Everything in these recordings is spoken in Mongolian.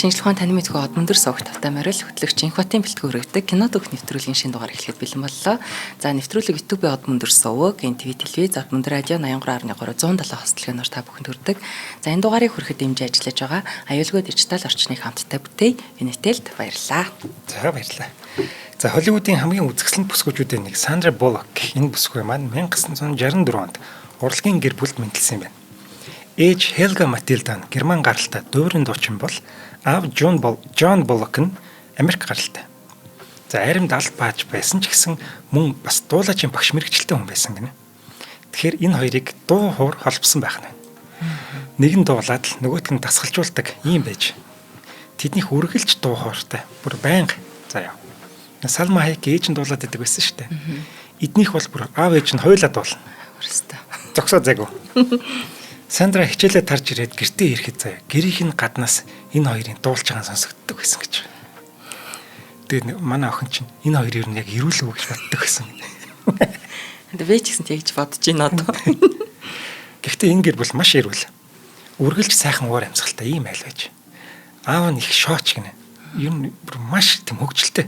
шинжлэх ухааны таны мэдгүй од мөндөр суугт тавтай морил хөтлөгч Инхбатын бэлтгэл өргөдөг кино дөх нэвтрүүлгийн шинэ дугаар эхлэхэд бэлэн боллоо. За нэвтрүүлэг YouTube од мөндөр сууг, NTV телевиз, од мөндөр радио 83.3 107 хостолгоноор та бүхэнд хүрдэг. За энэ дугаарыг хүрэхэд дэмжиж ажиллаж байгаа аюулгүй дижитал орчныг хамттай бүтээй Unitel-д баярлалаа. За баярлалаа. За Холливуудын хамгийн үзэсгэлэнт бүсгүйчүүдийн нэг Сандра Буллок энэ бүсгүй маань 1964 онд урлагийн гэр бүлд мэндэлсэн байна. Ээж Хелга Матилда нь Герман гаралтай дуурин дуучин бол аав Джон Буллок нь Америк гаралтай. За аримд алт бааж байсан ч гэсэн мөн бас дуулаачийн багш мэрэгчлээ хүн байсан гинэ. Тэгэхээр энэ хоёрыг дуу хуур холбосон байх нь. Нэг нь дуулаад л нөгөөтг нь дасгалжуулдаг юм байж. Тэднийх үргэлж дуу хууртай. Бүр байнга заяа. Салма Хайк ээж нь дуулаад идэг байсан шүү дээ. Эднийх бол бүр аав ээж нь хоёулаа дуулна. Өөрөөсөө. Зогсоо зайгүй. Сандра хичээлээ тарж ирээд гэртээ ирэхэд заяа. Гэрийнх нь гаднаас энэ хоёрын дуулж байгааг сонсогддог байсан гэж. Тэгээд манай охин чинь энэ хоёр юу яг ирүүл үү гэж боддог байсан. Тэгээд вэ ч гэсэн тэгж бодож байна одоо. Гэхдээ энэ гэр бол маш ирүүл. Үргэлж сайхан уур амьсгалтай ийм айл байж. Аав нь их шооч гинэ. Ер нь маш тийм хөвгөлтэй.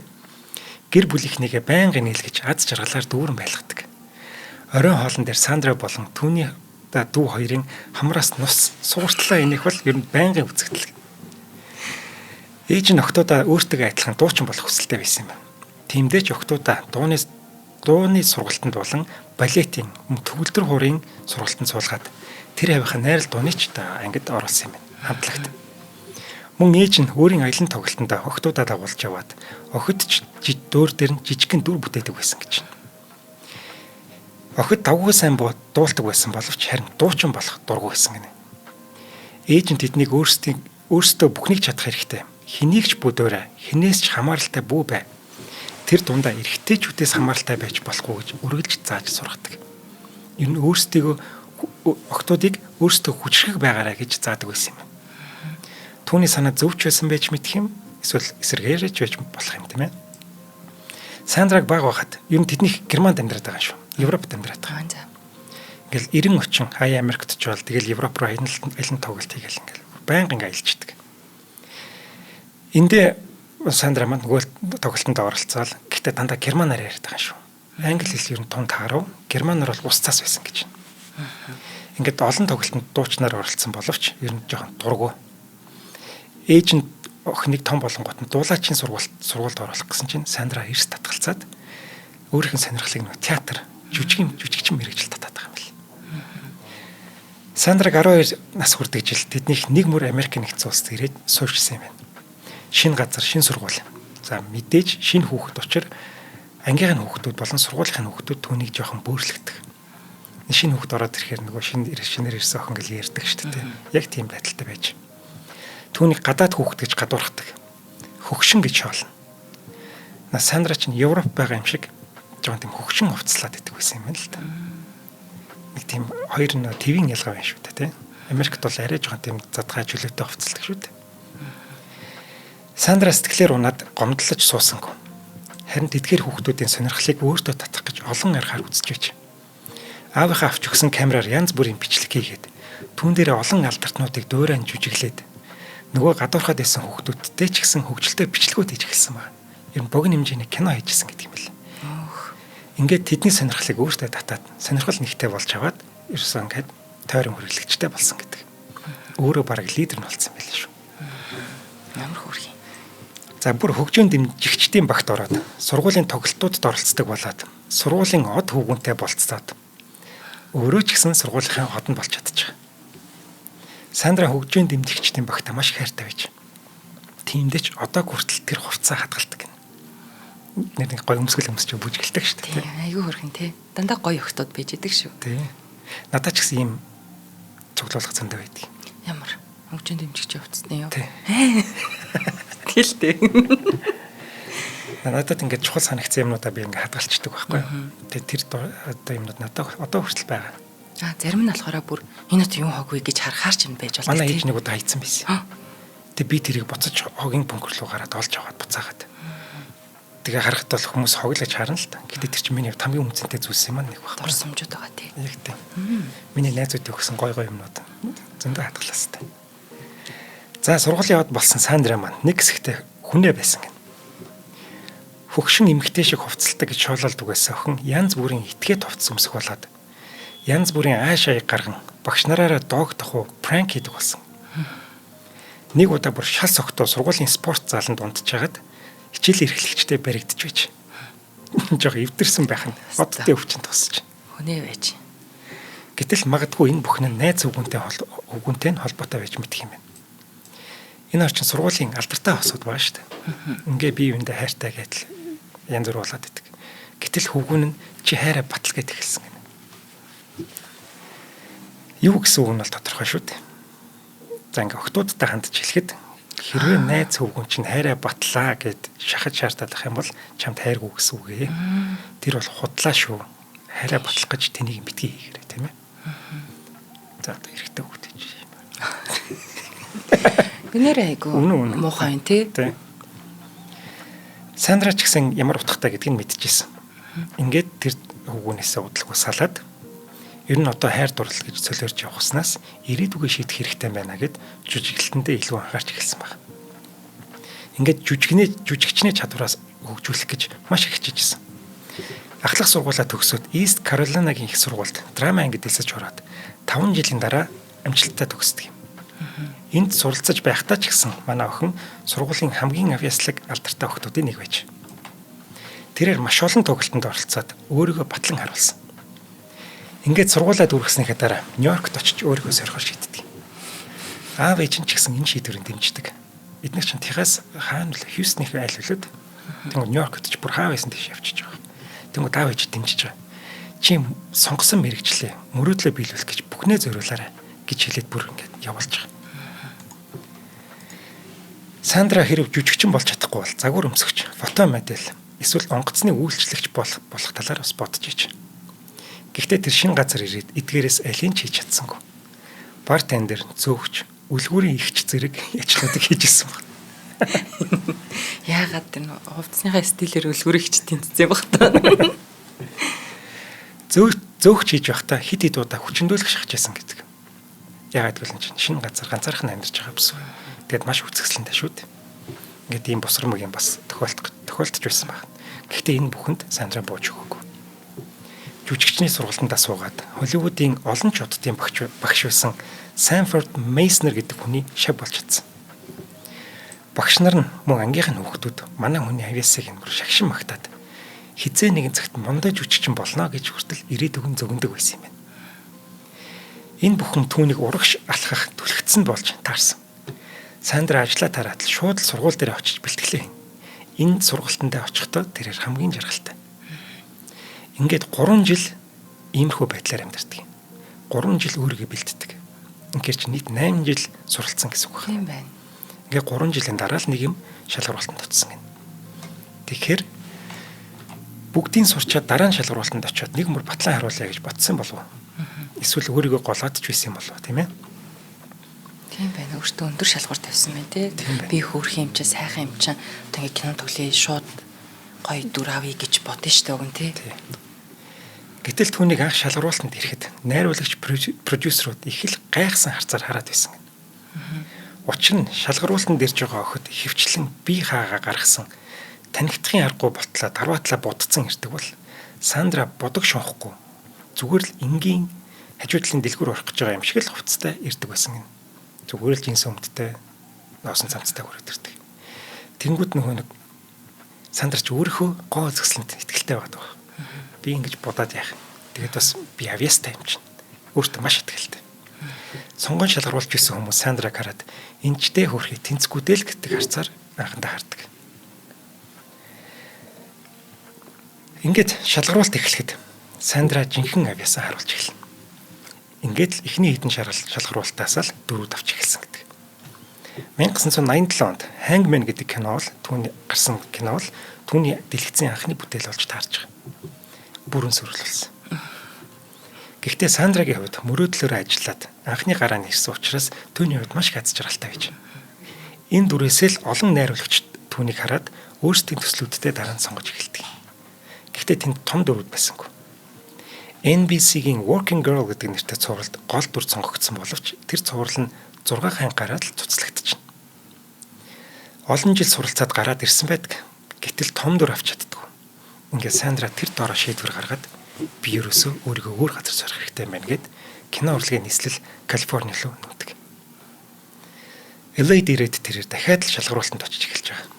Гэр бүлийнхнийгээ байнгын нийлгэж аз жаргалаар дүүрэн байлгадаг. Оройн хоолн дээр Сандра болон түүний дүү хоёрын хамраас нус сууртлаа энийх бол ер нь байнгын үзэгдэл. Ээж нь охтуудаа өөртөө адилхан дуучин болох хүсэлтэй байсан юм байна. Тиймдээ ч охтуудаа дууны сургалтанд болон балетийн төгөлдөр хуурын сургалтанд суулгаад тэр авийнхаа найрал дууныг ангид оруулсан юм байна. Хамтлагт. Мөн ээж нь өөрийн аялын тоглолтод охтуудаа дагуулж яваад охид дөөр дээр нь жижигхэн дүр бүтээдэг байсан гэж. Охид давгүй сайн дуулдаг байсан боловч харин дуучин болох дургүй байсан гинэ. Ээж нь тэднийг өөрсдөө бүхнийг чадах хэрэгтэй. Хэнийг ч бүдөөрэй, хинээс ч хамааралтай бүү бай. Тэр дундаа эрэгтэйчүүдээс хамааралтай байж болохгүй гэж үргэлж зааж сургадаг. Ер нь охтуудыг өөрсдөө хүчрэх байгаарай гэж заадаг байсан юм. Түүний санаа зөвч байсан байж мэдэх юм, эсвэл эсэргээрэж байж болох юм тийм ээ. Сандраг баг байхад ер нь тэднийх Германд амьдраад байгаа шүү. Европт амьдраад байгаа. Ингээл 90 30 хаяа Америкт ч бол тэгэл Европ руу аялын тоглолт хийгээл ингээл байнга ингээ аялждаг. Эндээ Сандра маань нөгөө тоглолтод оролцоод гэхдээ дандаа германаар яриад байгаа шүү. Англи хэл ер нь тун таарав, германаар бол ус цаас байсан гэж. Ингээд олон тоглолтод дуучнаар оролцсон боловч ер нь жоохон дургу. Ээж нь охиныг том болонгот нь дуулаачийн сургуульд оруулах гэсэн чинь Сандра эрс татгалцаад өөрийнх нь сонирхлыг нэг театр жүжигчин мэрэгжил татаад байгаа юм бэл. Сандраг 12 нас хүрдэг жил тэднийх нэг мөр Америк нэгдсэн улсад ирээд суурьшсан юм байна. Шинэ газар, шинэ сургууль. За мэдээж шинэ хүүхэд учраас ангийнхын хүүхдүүд болон сургуулийн хүүхдүүд түүнийг жоохон бөөрслөгдөг. Шинэ хүүхэд ороод ирэхээр нөгөө шинээр ирсэн охин гэл ярьдаг шүү дээ. Яг тийм байдалтай байж. Түүнийг гадаад хүүхэд гэж гадуурхдаг. Хөгшин гэж шоолно. Сандра ч Европ байгаа юм шиг жоохон тийм хөгшин хувцлаад идэг байсан юм байна л да. Нэг тийм хоёр нь твийн ялгаа байна шүү дээ, тийм. Америкт бол арай жоохон тийм задгай чөлөөтэй хувцалдаг шүү дээ. Сандра сэтгэлээр унаад гомдлож суусангүй. Харин тэдгээр хүүхдүүдийн сонирхлыг өөртөө татах гэж олон аргаар үзэж байж. Аавынхаа авч өгсөн камераар янз бүрийн бичлэг хийгээд түүн дээр олон алдартнуудыг дуурайн жүжиглээд нөгөө гадуурхад байсан хүүхдүүдтэй ч гэсэн хөгжилтэй бичлэгүүд хийж эхэлсэн байна. Ер нь богино хэмжээний кино хийжсэн гэдэг юм байна. Ингээд тэдний сонирхлыг өөртөө татаад сонирхол нэгтэй болж аваад ерөөсөө ингээд тойрон хүрээлэгчтэй болсон гэдэг. Өөрөө бараг лидер нь болсон байл шүү. Ямар хөрхий. За бүр хөгжөөн дэмжигчдийн багт ороод сургуулийн тоглолтуудад оролцдог болоод сургуулийн од хөвгүнтэй болцоод өөрөө ч гэсэн сургуулийнхаа од нь болж чадчих. Сандра хөгжөөн дэмжигчдийн багт маш хайртай байж. Тиймдээ ч одоо хүртэл тэр хувцас хадгалдаг гэнэ. Нэг гоё өмсгөл өмсч бүжгэлдэг шүү дээ. Тийм, айгүй хөрхин тий. Дандаа гоё охтууд байж идэг шүү. Тий. Надад ч гэсэн ийм цуглуулах зөндөө байдаг. Ямар хөгжөөн дэмжигч хувцасны юу? Тий. Тэлтэй. Надад ингээд чухал санагдсан юмнуудаа би ингээд хадгалцдаг байхгүй юу. Тэгээ тэр одоо юмнууд надад одоо хүртэл байгаа. Зарим нь болохоор бүр энэ юу хог вэ гэж харахаар ч юм байж болно. Манай ээж нэг удаа хайцсан байсан. Тэгээ би тэрийг буцаж хогийн бөмбөр рүү гараад олж аваад буцаагаад. Тэгээ харахад бол хүмүүс хоглож харна л та. Гэтэ тэр чинь миний хамгийн үнцэнтэй зүйлс юм аа нэг баг. Дурсамжууд байгаа тий. Яг тийм. Миний найзууд өгсөн гой юмнууд зөндөө хадгалаас та. За сургуулийн яваад болсон Сандра маань нэг хэсэгтээ хүнээ байсан гэнэ. Хөгшин эмэгтэй шиг хувцалдаг гэж шоололд угаасаа охин янз бүрийн итгээ товц өмсөх болоод янз бүрийн ааш аяг гарган багш нараараа доог тахуу пранк хийдэг болсон. Нэг удаа бүр шал согтоо сургуулийн спорт зааланд унтчихагаад хичээл эрхлэгчтэй баригдаж байж. Жог эвдэрсэн байх нь одтой өвчин тусч. Хүнээ байж. Гэтэл магадгүй энэ бүхэн нь найз өвгөнтэй холбоотой байж мэдэх юм байна. Энэ орчин сургуулийн алдартай хосууд байгаа шүү дээ. Ингээ бие биендээ хайртай гэдэл янз бүр болоод идэг. Гэтэл хөвгүүн нь чи хайраа батал гэд эхэлсэн гэнэ. Юу гэсэн үг нь бол тодорхой шүү дээ. За ингээ охтуудтай хандж хэлэхэд хэрвээ найз хөвгүүн чинь хайраа батлаа гэд шахаж шаардаад ах юм бол чамд хайргүй гэсэн үг ээ. Тэр бол худлаа шүү. Хайраа батлах гэж тэнийг битгий хийгээрэй тийм ээ. За одоо эрэхтэй хөвгтэй чи. Гэнэр айгу муухай юм тий. Сандра ч гэсэн ямар утгатай гэдгийг мэдчихсэн. Ингээд тэр хөвгүүнээсээ удлаг усаалаад ер нь одоо хайр дурлал гэж цөлөөрж явахснаас ирээдүгөө шийдэх хэрэгтэй байна гэд жүжиглэлтэндээ илүү анхаарч эхэлсэн байна. Ингээд жүжигчний чадвараас хөгжүүлэх гэж маш их хичээжсэн. Ахлах сургуулаа төгсөөд East Carolina-гийн их сургуульд драма ангид элсэж ороод 5 жилийн дараа амжилттай төгсдөг юм. Энд суралцаж байхдаа ч гэсэн манай охин сургуулийн хамгийн авьяаслаг алдартай охтуудын нэг байж. Тэрээр маш олон тоглолтод оролцоод өөрийгөө батлан харуулсан. Ингээд сургуулаад үргэснийхээ дараа Нью-Йоркт очиж өөрийгөө сорихоор шийддэг. Аав ээж нь ч гэсэн энэ шийдвэрийг дэмждэг. Бид нар ч Техас хаана л Хьюстонийн айл хөлөд тэгвэл Нью-Йоркт ч бүр хаав байсан тийш явчихж байгаа. Тэгвэл аав ээж дэмжиж байгаа. Чи сонгосон мэрэгчлээ мөрөөдлөө биелүүлэх гэж бүхнээ зориулаарай гэж хэлээд бүр ингээд явуулж байгаа. Сандра хэрэг жүжигчин болж чадахгүй бол загвар өмсгч, фото модель, эсвэл онгоцны үйлчлэгч болох талаар бас бодож иж. Гэхдээ тэр шинэ газар ирээд эдгээрээс алийг ч хийж чадсангүй. Бартендер, зөөгч, үлгүүрийн ихч зэрэг ажлуудыг хийжсэн баг. Яагаад тэр хувцсныхаа стилээр үлгүүр ихч тэнцсэн баг та. Зөөгч хийж байхдаа хит хит удаа хүчндүүлэх шахажсэн гэдэг. Яагаад гэвэл энэ шинэ газар ганцаархан амьдарч байгаа бүс. Тэгэд маш үзэсгэлэнтэй шүү дээ. Ингээд ийм босромог юм бас тохиолдож байсан байна. Гэхдээ энэ бүхэнд Сандра бууж өгөөгүй. Жүжигчний сургалтанд суугаад Холливуудын олон ч оддын багш байсан Sanford Meisner гэдэг хүний шав болж чадсан. Багш нар нь мөн ангийнхан хүүхдүүд манай хүний авьяасыг энэ шагшин магтаад хизээ нэгэн цагт мундаг жүжигчин болно гэж хүртэл ирээдүг нь зөгөндөг байсан юм байна. Энэ бүхэн түүнийг урагш алхах түлхэгдсэн болж таарсан. Сандра ажлаа тараад шууд сургууль дээр очиж бэлтгэлээ. Энд сургалтандаа очихдоо тэрээр хамгийн жаргалтай. Ингээд 3 жил иймэрхүү байдлаар амьдардаг юм. 3 жил өөрийгөө бэлддэг. Ингээд чи нийт 8 жил суралцсан гэсэн үг байна. Тийм байна. Ингээд 3 жилийн дараа л нэг юм шалгуултанд очсон гэнэ. Тэгэхээр бүгдийн сурчаад дараа нь шалгуултанд очиод нэг мөр батлан харуулъя гэж бодсон болов уу? Эсвэл өөрийгөө голоод ч байсан болов уу, тийм ээ? Тийм байна. Өөртөө өндөр шалгуур тавьсан байна тий. Би хөөрхөн юм чинь сайхан юм чинь одоо ингэ кино тоглоё шууд гоё дүр авъя гэж бодсон шүү дээ өгөн тий. Гэтэл түүнийг анх шалгаруултанд ирэхэд найруулагч продюсерууд их л гайхсан харцаар хараад байсан гэнэ. Учир нь шалгаруултанд ирж байгаа охид хөвчлэн бие хаагаа гаргасан танигдахын аргагүй болтлоо дарваатлаа будцсан ирдэг бол Сандра бодог шунахгүй зүгээр л энгийн хажуудлын дэлгүүр орох гэж байгаа юм шиг л хувцастай ирдэг байсан гэнэ. Зүгээр л жинс өмдтэй носон цамцтай хүрээд ирдэг. Тэнгүүд нөгөө нэг Сандарч өөрийнхөө гоо зөксөлд итгэлтэй байдаг. Би ингэж бодоод яах. Тэгээд бас би авьяастай юм чинь. Өөртөө маш итгэлтэй. Сонгон шалгаруулж исэн хүмүүс Сандраг хараад энэчтэй хөрхий тэнцгүүдэл гэдэг харцаар анхандаа хардаг. Ингээд шалгаруулт эхлэхэд Сандра жинхэнэ авьяасаа харуулж эхэлнэ. Ингээд л эхний хэдэн шалгаруултаас л дөрөв авч эхэлсэн гэдэг. 1987 онд Hangman гэдэг кино бол түүний гарсан кино бол түүний дэлгэцийн анхны бүтээл болж таарч байгаа. Бүрэн сүрэлсэн. Гэхдээ Сандрагийн хувьд мөрөөдлөөр ажиллаад анхны гараа нэрсэн учраас түүний хувьд маш хаз жаргалтай байж. Энэ дүрээсээ л олон найруулагч түүнийг хараад өөрсдийн төслүүдтэй дараа нь сонгож эхэлдэг. Гэхдээ тэнд том дүрүүд байсангүй. NBC-гийн Working Girl гэдэг нэртэй цувралд гол дүр сонгогдсон боловч тэр цуврал нь 6 хаан гараад л цуцлагдчихна. Олон жил суралцаад гараад ирсэн байдаг. Гэтэл том дүр авч чаддгүй. Ингээд Сандра тэр доороо шийдвэр гаргаад би ерөөсөө өөрийгөө өөр газар сорих хэрэгтэй байна гэд кино урлагийн нийслэл Калифорни руу нүүдэг. LA дээрээд тэрээр дахиад л шалгаруулалтанд очиж эхэлж байгаа.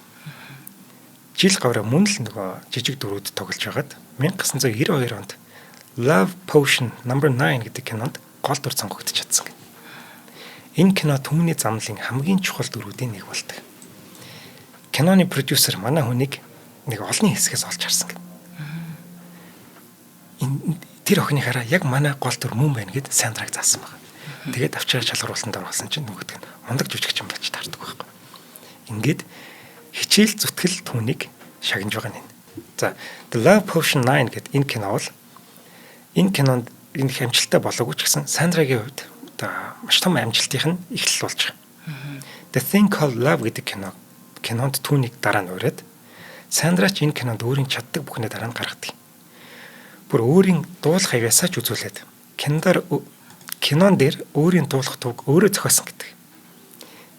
Жил гавраа мөн л нөгөө жижиг дүрүүд тоглож байгаад 1992 онд Love Potion No. 9 гэдэг кинонд гол дүр сонгогдож чадсан. Энэ кино түмний замлын хамгийн чухал дүрүүдийн нэг болдог. Киноны продюсер манай хүнийг нэг олонний хэсгээс олж харсан гэв. Тэр охиныхаараа яг манай гол дүр мөн байна гэд Сандраг заасан баг. Тэгээд авчираа шалгаруулалтанд орсон чинь нөгөөдг нь мундаг жүжигч юм болж таардаг байхгүй. Ингээд хичээл зүтгэл түүнийг шагнаж байгаа нь. За The Love Potion 9 гэдэг энэ кино бол энэ кинонд энэ амжилттай болоогүй ч гэсэн Сандрагийн хувьд одоо маш том амжилтын эхлэл болж байгаа. The Thing Called Love гэдэг кинонд түүнийг дараа нь ураад Сандрач энэ кинонд өөрийн чаддаг бүхнээ дараа нь гаргадаг. Бүр өөрийн дуулах хавьяасаа ч үзүүлээд кинон дээр өөрийн дуулах тууг өөрөө зохиосон гэдэг.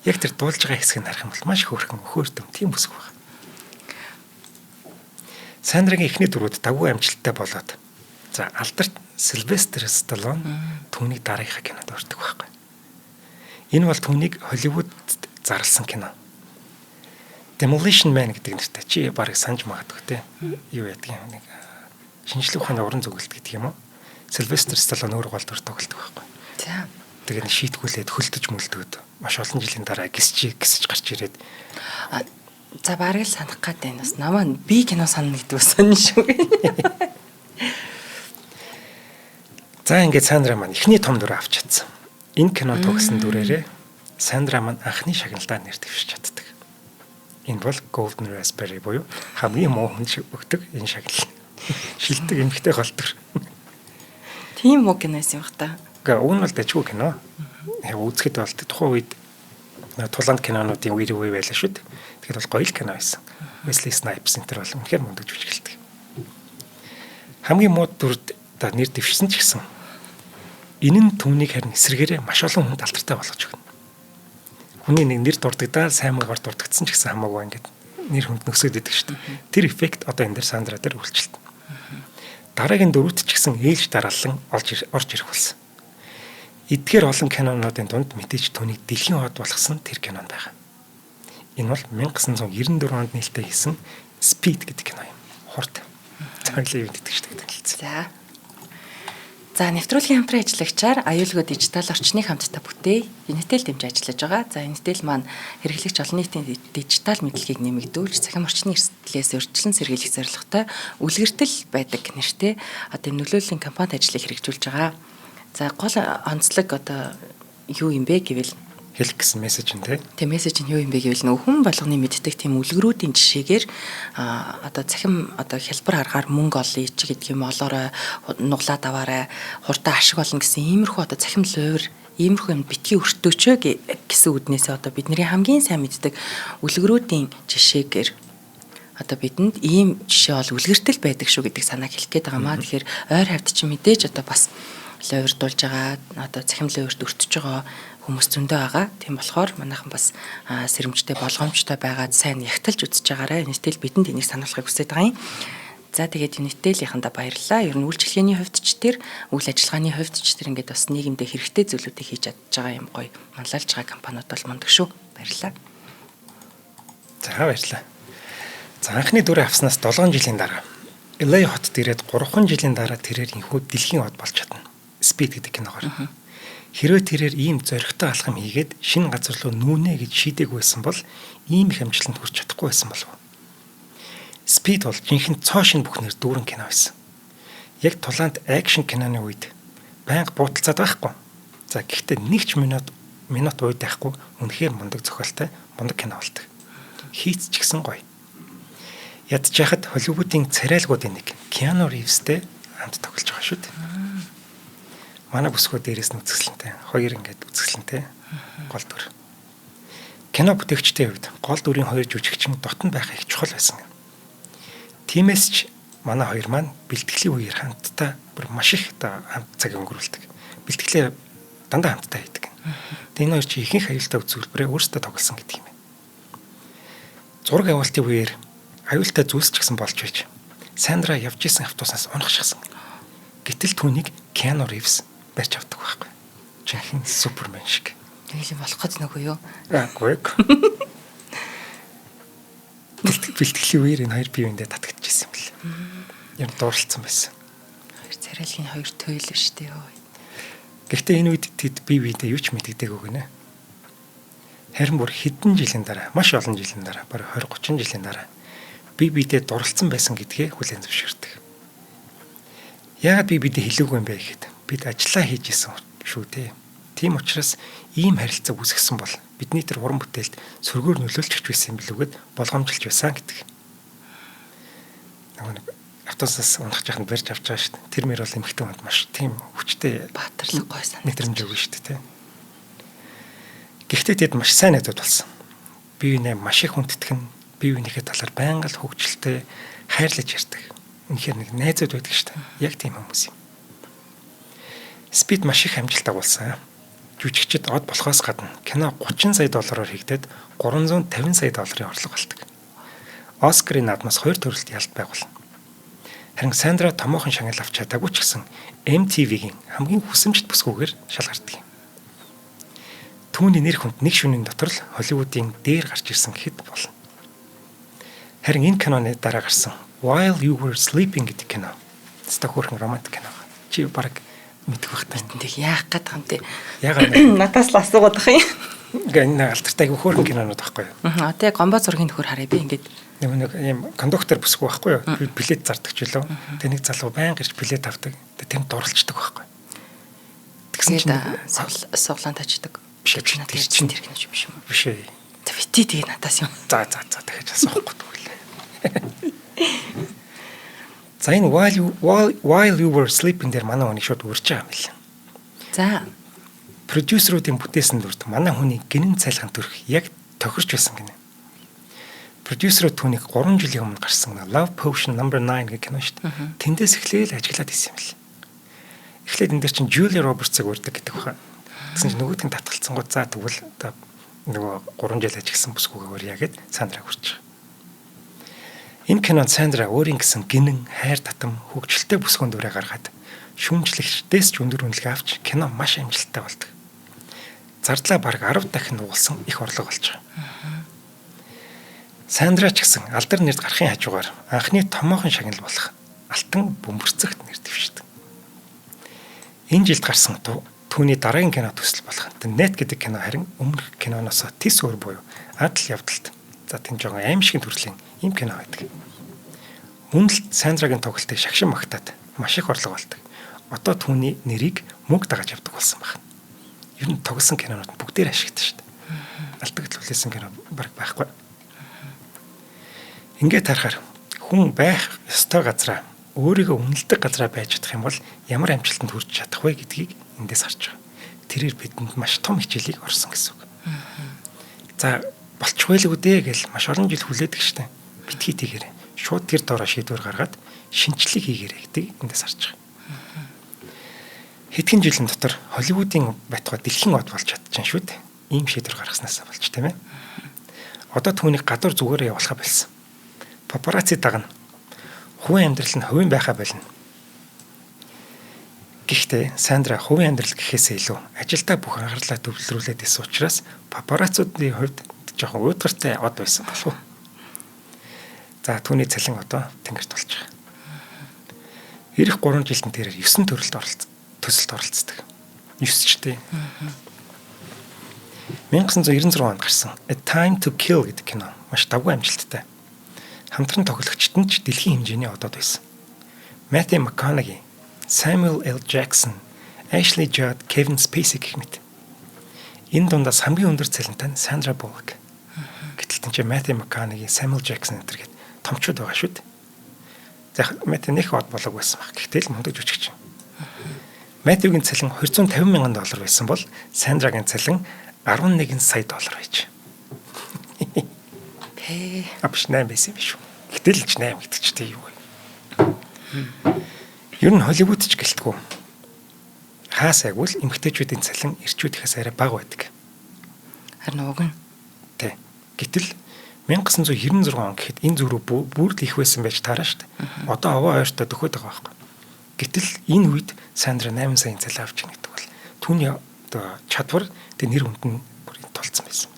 Яг тэр дуулж байгаа хэсгийг харах юм бол маш хөөрхөн өхөөртөм тийм бүсгүй байна. Сандрагийн эхний дөрүүд давгүй амжилттай болоод за алдарт Сильвестр Сталлоне түүнийг дараагийнхаа кинонд ордог байхгүй. Энэ бол түүнийг Холливуудд зарласан кино. Demolition Man гэдэг нэртэй чи барыг санаж магадгүй те. Юу яадаг юм нэг шинжлэх ухааны уран зөгөлт гэдэг юм уу? Сильвестр Сталлоне өөр гол дүр тоглодог байхгүй. За. Тэгээд шийтгүүлээд хөлдөж мөлдөөд маш олон жилийн дараа гисж гарч ирээд за барыг л санах гээд байна. Бас намаа би кино санана гэдэг бас сонин шүү. За ингээд Сандра маань эхний том дүр авч чадсан. Энэ кино тогсон дүрээрээ Сандра маань анхны шагналдаа нэр дэвшиж чаддаг. Энэ бол Golden Raspberry буюу хамгийн муу хүн шиг өгдөг энэ шагнал. Шилдэг эмхтэй голдор. Тийм үү киноос юм хта. Гэхдээ уг нь бол дажгүй кино. Үзэхэд бол тухайн үед тулаанд кинонуудын үе байлаа шүү дээ. Тэгэхээр бол гоё л кино байсан. Wesley Snipes энэ төр бол үнэхээр мундаг жүжиглдэг. Хамгийн муу дүрд нэр дэвшсэн ч гэсэн энэ нь түүнийг харин эсрэгээрээ маш олон хүнд алдартай болгож өгнө. Хүний нэг нэр дурддагдаад сайн маягаар дурддагдсан ч гэсэн хамаагүй ингээд нэр хүнд нөсөөд идэг шүү дээ. Тэр эффект одоо энэ дэр Сандра дээр үйлчлэлт. Дараагийн дөрөвт ч гэсэн ээлж дараалан орж ирэх болсон. Эдгээр олон кинонуудын дунд мэдээж түүнийг дэлхийн хот болгосон тэр кинонд байгаа. Энэ бол 1994 онд нээлттэй хийсэн Speed гэдэг кино юм. Хурд. Цаглын ивент гэдэг шүү дээ. За нэвтрүүлгийн хамтран ажиллагчаар аюулгүй дижитал орчны хамттай бүтээй Unitel дэмжиж ажиллаж байгаа. За Unitel маань хэрэглэгч олон нийтийн дижитал мэдлэгийг нэмэгдүүлж цахим орчны эрсдлээс урьдчилан сэргийлэх зорилготой үлгэртэл байдаг нэртэй одоо нөлөөллийн компанид ажлыг хэрэгжүүлж байгаа. За гол онцлог одоо юу юм бэ гэвэл хэлэх гэсэн мессеж нь тийм мессеж нь юу юм бэ гэвэл нөх хүн болгоны мэддэг тийм үлгэрүүдийн жишээгээр одоо цахим одоо хялбар аргаар мөнгө олъё ч гэдэг юм олоорой нуглаад аваарай хурдан ашиг олно гэсэн иймэрхүү одоо цахим лувир иймэрхүү юм битгий өртөөчөө гэсэн үднээсээ одоо бидний хамгийн сайн мэддэг үлгэрүүдийн жишээгээр одоо бидэнд ийм жишээ бол үлгэртэл байдаг шүү гэдэг санааг хэлэх гээд байгаа маа. Тэгэхээр ойр хавьд чи мэдээж одоо бас лувир дулж байгаа одоо цахим лувирт өртөж байгаа хүмүүс зөндөө байгаа. Тийм болохоор манайхан бас сэрэмжтэй болгоомжтой байгаад сайн ягталж үзэж байгаарай. Unitel бидэнд энийг сануулахыг хүсэж байгаа юм. За тэгээд Unitel-ийнхэндээ баярлалаа. Ер нь үйлчлэгээний хувьд ч тэр үйл ажиллагааны хувьд ч тэр ингээд бас нийгэмдээ хэрэгтэй зүйлүүдийг хийж чадж байгаа юм гоё манлайлж байгаа компаниуд бол мундаг шүү. Баярлалаа. За баярлалаа. За анхны дүрээ авснаас 7 жилийн дараа LA хот дээрээд 3 жилийн дараа тэрээр инхүү дэлхийн хот болж чадна. Speed гэдэг киногоор. Хэрвээ тэрээр ийм зоригтой алхам хийгээд шинэ газар руу нүүнэ гэж шийдээгүй байсан бол ийм их амжилтанд хүрч чадахгүй байсан болов. Speed бол жинхэнэ цоо шин бүхнээр дүүрэн кино байсан. Яг тулаанд акшн киноны үед байнга буудалцаад байхгүй. За гэхдээ нэг ч минут ууд байхгүй үнэхээр мундаг зохиолтой мундаг кино болдог. Хийц ч гэсэн гоё. Ядж яхад Холливуудын царайлгуудын нэг Keanu Reeves-тэй хамт тоглож байгаа шүү дээ. Манай бүсгүүд дээрээс нь үзэсгэлэнтэй. Хоёр ингээд үзэсгэлэнтэй. Гол дүр. Кино бүтээгчдийн хувьд гол дүрийн хоёр жүжигчин дотн байх их чухал байсан. Тиймээс ч манай хоёр маань бэлтгэлийн үеэр хамтдаа бүр маш их хамт цаг өнгөрүүлдэг. Бэлтгэлээ дандаа хамтдаа хийдэг. Энэ хоёр чи ихэнх аюултай үзүүлбэрээ өөрсдөө тоглосон гэдэг юм. зураг авалтын үеэр аюултай зүйлс ч гэсэн болж байж Сандра явж исэн автобуснаас унахшгсан. Гэтэл түүнийг Киану Ривз барьж авдаг байхгүй. Жинхэнэ супермен шиг. Нэг юм болох гэж нөгөө юу? Гэг. Бэлтгэлийн үеэр энэ хоёр биеиндээ татагдчихсан юм бэл. Юм дууралцсан байсан. Хоёр царайлгийн хоёр туйл биш үү? Гэхдээ энэ үед тэд бие биедээ юу ч мэддэггүй гинэ. Харин бүр хэдэн жилийн дараа, маш олон жилийн дараа, бараг 20-30 жилийн дараа бие биедээ дурлцсан байсан гэдгээ хүлээн зөвшөөрдөг. Яагаад бие биедээ хэлээгүй юм бэ гэхэд бид ажиллаа хийж исэн шүү дээ. Тийм учраас ийм харилцаа үүсгэсэн бол бидний тэр уран бүтээлд сөргөөр нөлөөлж байсан юм билүүгээд болгоомжилж байсан гэдэг. Нэг автобусаас унах жаханд барьж авч байгаа шүү дээ. Тэр мөр бол эмхтэн хүнд маш тийм хүчтэй Баатарлаг гой санагдаж мэдрэмж өгнө шүү дээ. Гэхдээ тэд маш сайн найзууд болсон. Бие биенээ маш их хүндтгэн, бие биенийхээ талаар байнга л хөвгчлөлтэй хайрлаж ярьдаг. Үнэхээр нэг найзууд байдаг шүү дээ. Яг тийм хүмүүс юм. Спид маш их амжилт агуулсан. Жүжигчид од болохоос гадна кино $30 сая хийгдээд $350 сая орлого олдог. Оскарын наадмаас 2 төрөлт ялт байгуулна. Харин Сандра томоохон шагнал авч чадаагүй ч гэсэн MTV-гийн хамгийн хүсэмжит бүсгүйгээр шалгардаг юм. Түүний нэр хүнд нэг шөнийн дотор л Холливуудын дээр гарч ирсэн гэхэд болно. Харин энэ киноны дараа гарсан While You Were Sleeping гэдэг кино. Стохорхон романтик кино. Чи баг мэдэх бах тань. Тэг яах гээд байгаа юм те. Ягаад Надаас л асуугаад байх юм. гэнэ алдартай хөөрхөн кинонууд байхгүй юу? Одоо яг гомбо зургийн нөхөр харъя би ингээд нэг юм кондуктор бүсгүй байхгүй юу? Билет зардаг ч үлээ. Тэ нэг залуу байнга ирж билет авдаг. Тэ тэм дурлцдаг байхгүй юу? Тэгсэн чинь суглаан тачдаг. Биш надад чинь тэр киноч юм биш юм. Биш ээ. За бити тэгээ надаас юм. За дахиж асуухгүй тэгвэл. За энэ while you were sleeping дээр манай хүний шууд үрж байгаа юм л. За Продюсеруудын бүтээсэн дүрд манай хүний гинэн цайлган төрх яг тохирч байсан гинэ. Продюсерууд түүнийг 3 жилийн өмнө гарсан Love Potion No. 9 гэх кино шүү дээ. Тэндээс эхлээл ажиглаад исэн юм л. Эхлээд энэ дээр чинь Julia Roberts-ыг урьдаг гэдэг баха. Тэгсэн чинь нөгөөдг нь татгалцсан гоо за тэгвэл одоо нөгөө 3 жил ажигласан бүсгүйгээр урья гэд Сандраг хүрч байгаа. Энэ кинонд Сандра өөрийн гэсэн гинэн хайр татам хөгжилтэй бүсгүйн дүрээ гаргаад шүүмжлэгчдээс ч өндөр үнэлгээ авч кино маш амжилттай болдог. Зардлаа бараг 10 дахин нугалсан их орлого болж байгаа. Сандра ч гэсэн алдар нэрд гарахын хажуугаар анхны томоохон шагнал болох алтан бөмбөрцөгт нэр дэвшдэг. Энэ жилд гарсан түүний дараагийн кино төсөл болох The Net гэдэг кино харин өмнөх киноноос тис өөр буюу адал явдалт. За тийм жоохон аимшиг төрлийн ийм кино байдаг. Мөн л Сандрагийн тоглолтыг шагшин магтаад маш их орлого олдог. Одоо түүний нэрийг мөнгө дагаж авдаг болсон байна. Ер нь тоглосон кинонууд бүгдээр ашигтай шүү дээ. Алдагдал хүлээсэн кино бараг байхгүй. Ингээд харахаар хүн байх ёстой газараа өөрийгөө үнэлдэг газараа байж чадах юм бол ямар амжилтанд хүрч чадах вэ гэдгийг эндээс харж байгаа. Тэрээр бидэнд маш том хичээлийг орсон гэсэн үг. За болчихвол үдээ гэж маш олон жил хүлээдэг штэ. Битгий тэгээрэй. Шууд тэр доороо шийдвэр гаргаад шинжлэх хийгээрэй гэдэг эндээс харж байгаа. Хэдхэн жилийн дотор Холливуудын байтугай дэлхийн од болж чадчихсан шүү дээ. Ийм шийдвэр гаргаснаас болж тийм ээ. Одоо түүнийг гадуур зүгээрээ явуулах болсон. Папарацци дагна. Хувийн амьдрал нь хувийн байхаа болно. Гэхдээ Сандра хувийн амьдрал гэхээсээ илүү ажилдаа бүх анхаарлаа төвлөрүүлээд исэн учраас папараццуудын хувьд жоохон уйдгартай од байсан болов уу. За түүний цалин одоо тэнгэрт болж байгаа. Ирэх 3 жилдэн тэрээр 9 төрөлд төсөлд оролцдог. 9 ч тийм. 1996 онд гарсан A Time to Kill гэдэг кино маш давгүй амжилттай. Хамтран тоглогчид нь ч дэлхийн хэмжээний одод байсан. Matthew McConaughey, Samuel L. Jackson, Ashley Judd, Kevin Spacey гэх мэт. Энэ дундаас хамгийн өндөр цалинтай нь Sandra Bullock. Гэтэл тэнцээ Matthew McConaughey, Samuel Jackson энэ гэдэг томчууд байгаа шүү дээ. За Matthew нэг од болоог байсан баг. Гэхдээ л мундаг жүжигч. Matthew-гийн цалин $250,000 байсан бол Sandra-гийн цалин $11 сая байж. Апш 8 байсан юм шүү. Гэтэл ч 8 гэдэг ч тийм юу вэ? Ер нь Холливуд ч гэлтгүү. Хаасайг үл эмэгтэйчүүдийн цалин эрчүүдээс арай бага байдаг. Харин уг нь. Тэ. Гэтэл 1996 он гэхэд энэ зүрх бүр л их байсан байж таараа шүү дээ. Одоо овоо ойртой дөхөд байгаа байхгүй. Гэтэл энэ үед Сандра 8 сая цалин авч ийн гэдэг бол түүний одоо чадвар тэг нэр хүнд нь бүр тулцсан байсан.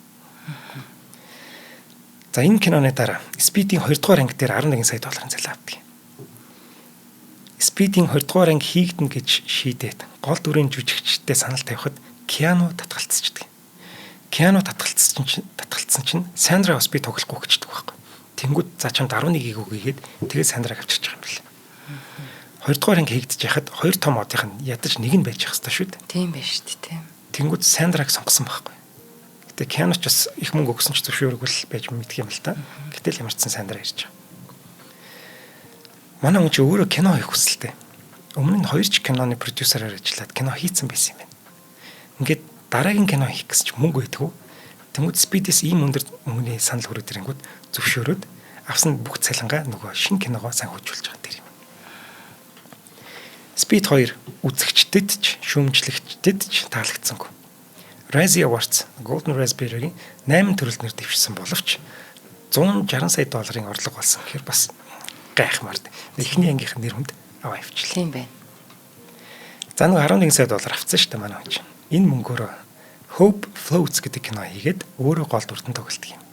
За энэ киноны дараа Speed-ийн 2 дугаар анги дээр 11 сая долларын цалин авдаг. Speed-ийн 2 дугаар анги хийгдэн гэж шийдээд гол дүрийн жүжигчтэй санал тавихад Киану татгалцчихдаг. Киану татгалцсан чинь Сандра бас би тоглохгүй гэждэг байхгүй. Тэнгүүд за чамд 11-ийг өгөөгээд тэгээд Сандраг авчирч байгаа юм байна. 2 дугаар анги хийгдэж яхад 2 том одынх нь ядаж нэг нь байж хэвээр шүү дээ. Тийм байж шүү дээ. Тэнгүүд Сандраг сонгосон байхгүй. Гэтэ Киану ч бас их мөнгө өгсөн ч зөвшөөрөгөл байж мэдх юм л та. Гэтэл ямар ч сан Сандра ирж байгаа. Манай хүн чи өөрөө кино хийх хүсэлтэй. Өмнө нь 2 ч киноны продюсераар ажиллаад кино хийцэн байсан юм байна. Ингээд дараагийн кино хийх гэсэн чи мөнгө өгдөг. Тэнгүүд Speed-с ийм өндөр мөнгөний санал хүрээд ирэнгүүт зөвшөөрөөд авсан бүх цалингаа нөгөө шинэ киногоо сайн хөгжүүлж байгаа юм. Speed 2 үзэгчдэд ч шүүмжлэгчдэд ч таалагдсангүй. Razzie Awards Golden Raspberry-гийн 8 төрөлд нэр дэвшсэн боловч 160 сая долларын орлого болсон гэхээр бас гайхмаар. Эхний ангийнх нэр хүнд аваа авчлаа. Тийм байна. За нэг 11 сая доллар авцсан шүү дээ манай хүн чинь. Энэ мөнгөөр Hope Floats гэдэг кино хийгээд өөрөө гол дүртэн тоглолдог юм.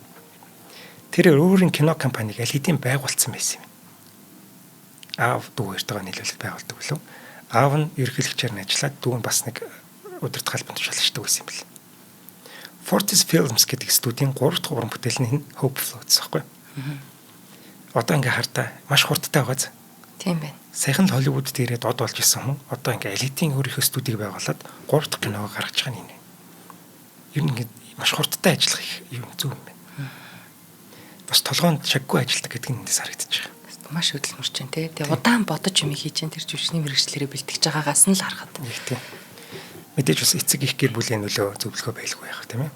Тэр өөрийн кино компаниг аль хэдийн байгуулсан байсан юм. Аав дүү хоёртойгоо нийлүүлээд байгуулдаг билүү. Аав нь ерөнхийлөгчээр нь ажиллаад дүү нь бас нэг удирдах албанд тушаалчдаг байсан юм бэл. Fortis Films гэдэг студийн 3 дахь уран бүтээл нь Hope Floats байхгүй. Одоо ингээ хартаа маш хурдтай байгааз. Тийм байна. Саяхан л Холливуудд ирээд од болж исэн хүн одоо ингээ элитийн өөрийнхөө студийг байгуулад 3 дахь киног гаргаж байгаа юм. Ер нь ингээ маш хурдтай ажиллах юм зүг юм байна. Бас толгоонд шаггүй ажилладаг гэдэг нь эндээс харагдаж байгаа. Маш хөдөлмөрч чинь тий. Тэгээ удаан бодож юм хийж чинь тэр жүжигчний мэрэгчлэрээ бэлтгэж байгаагаас нь л харахад. Нэг тийм. Мэдээж бас эцэг их гэр бүлийн нөлөө зөвлөгөө байлгүй байх тийм ээ.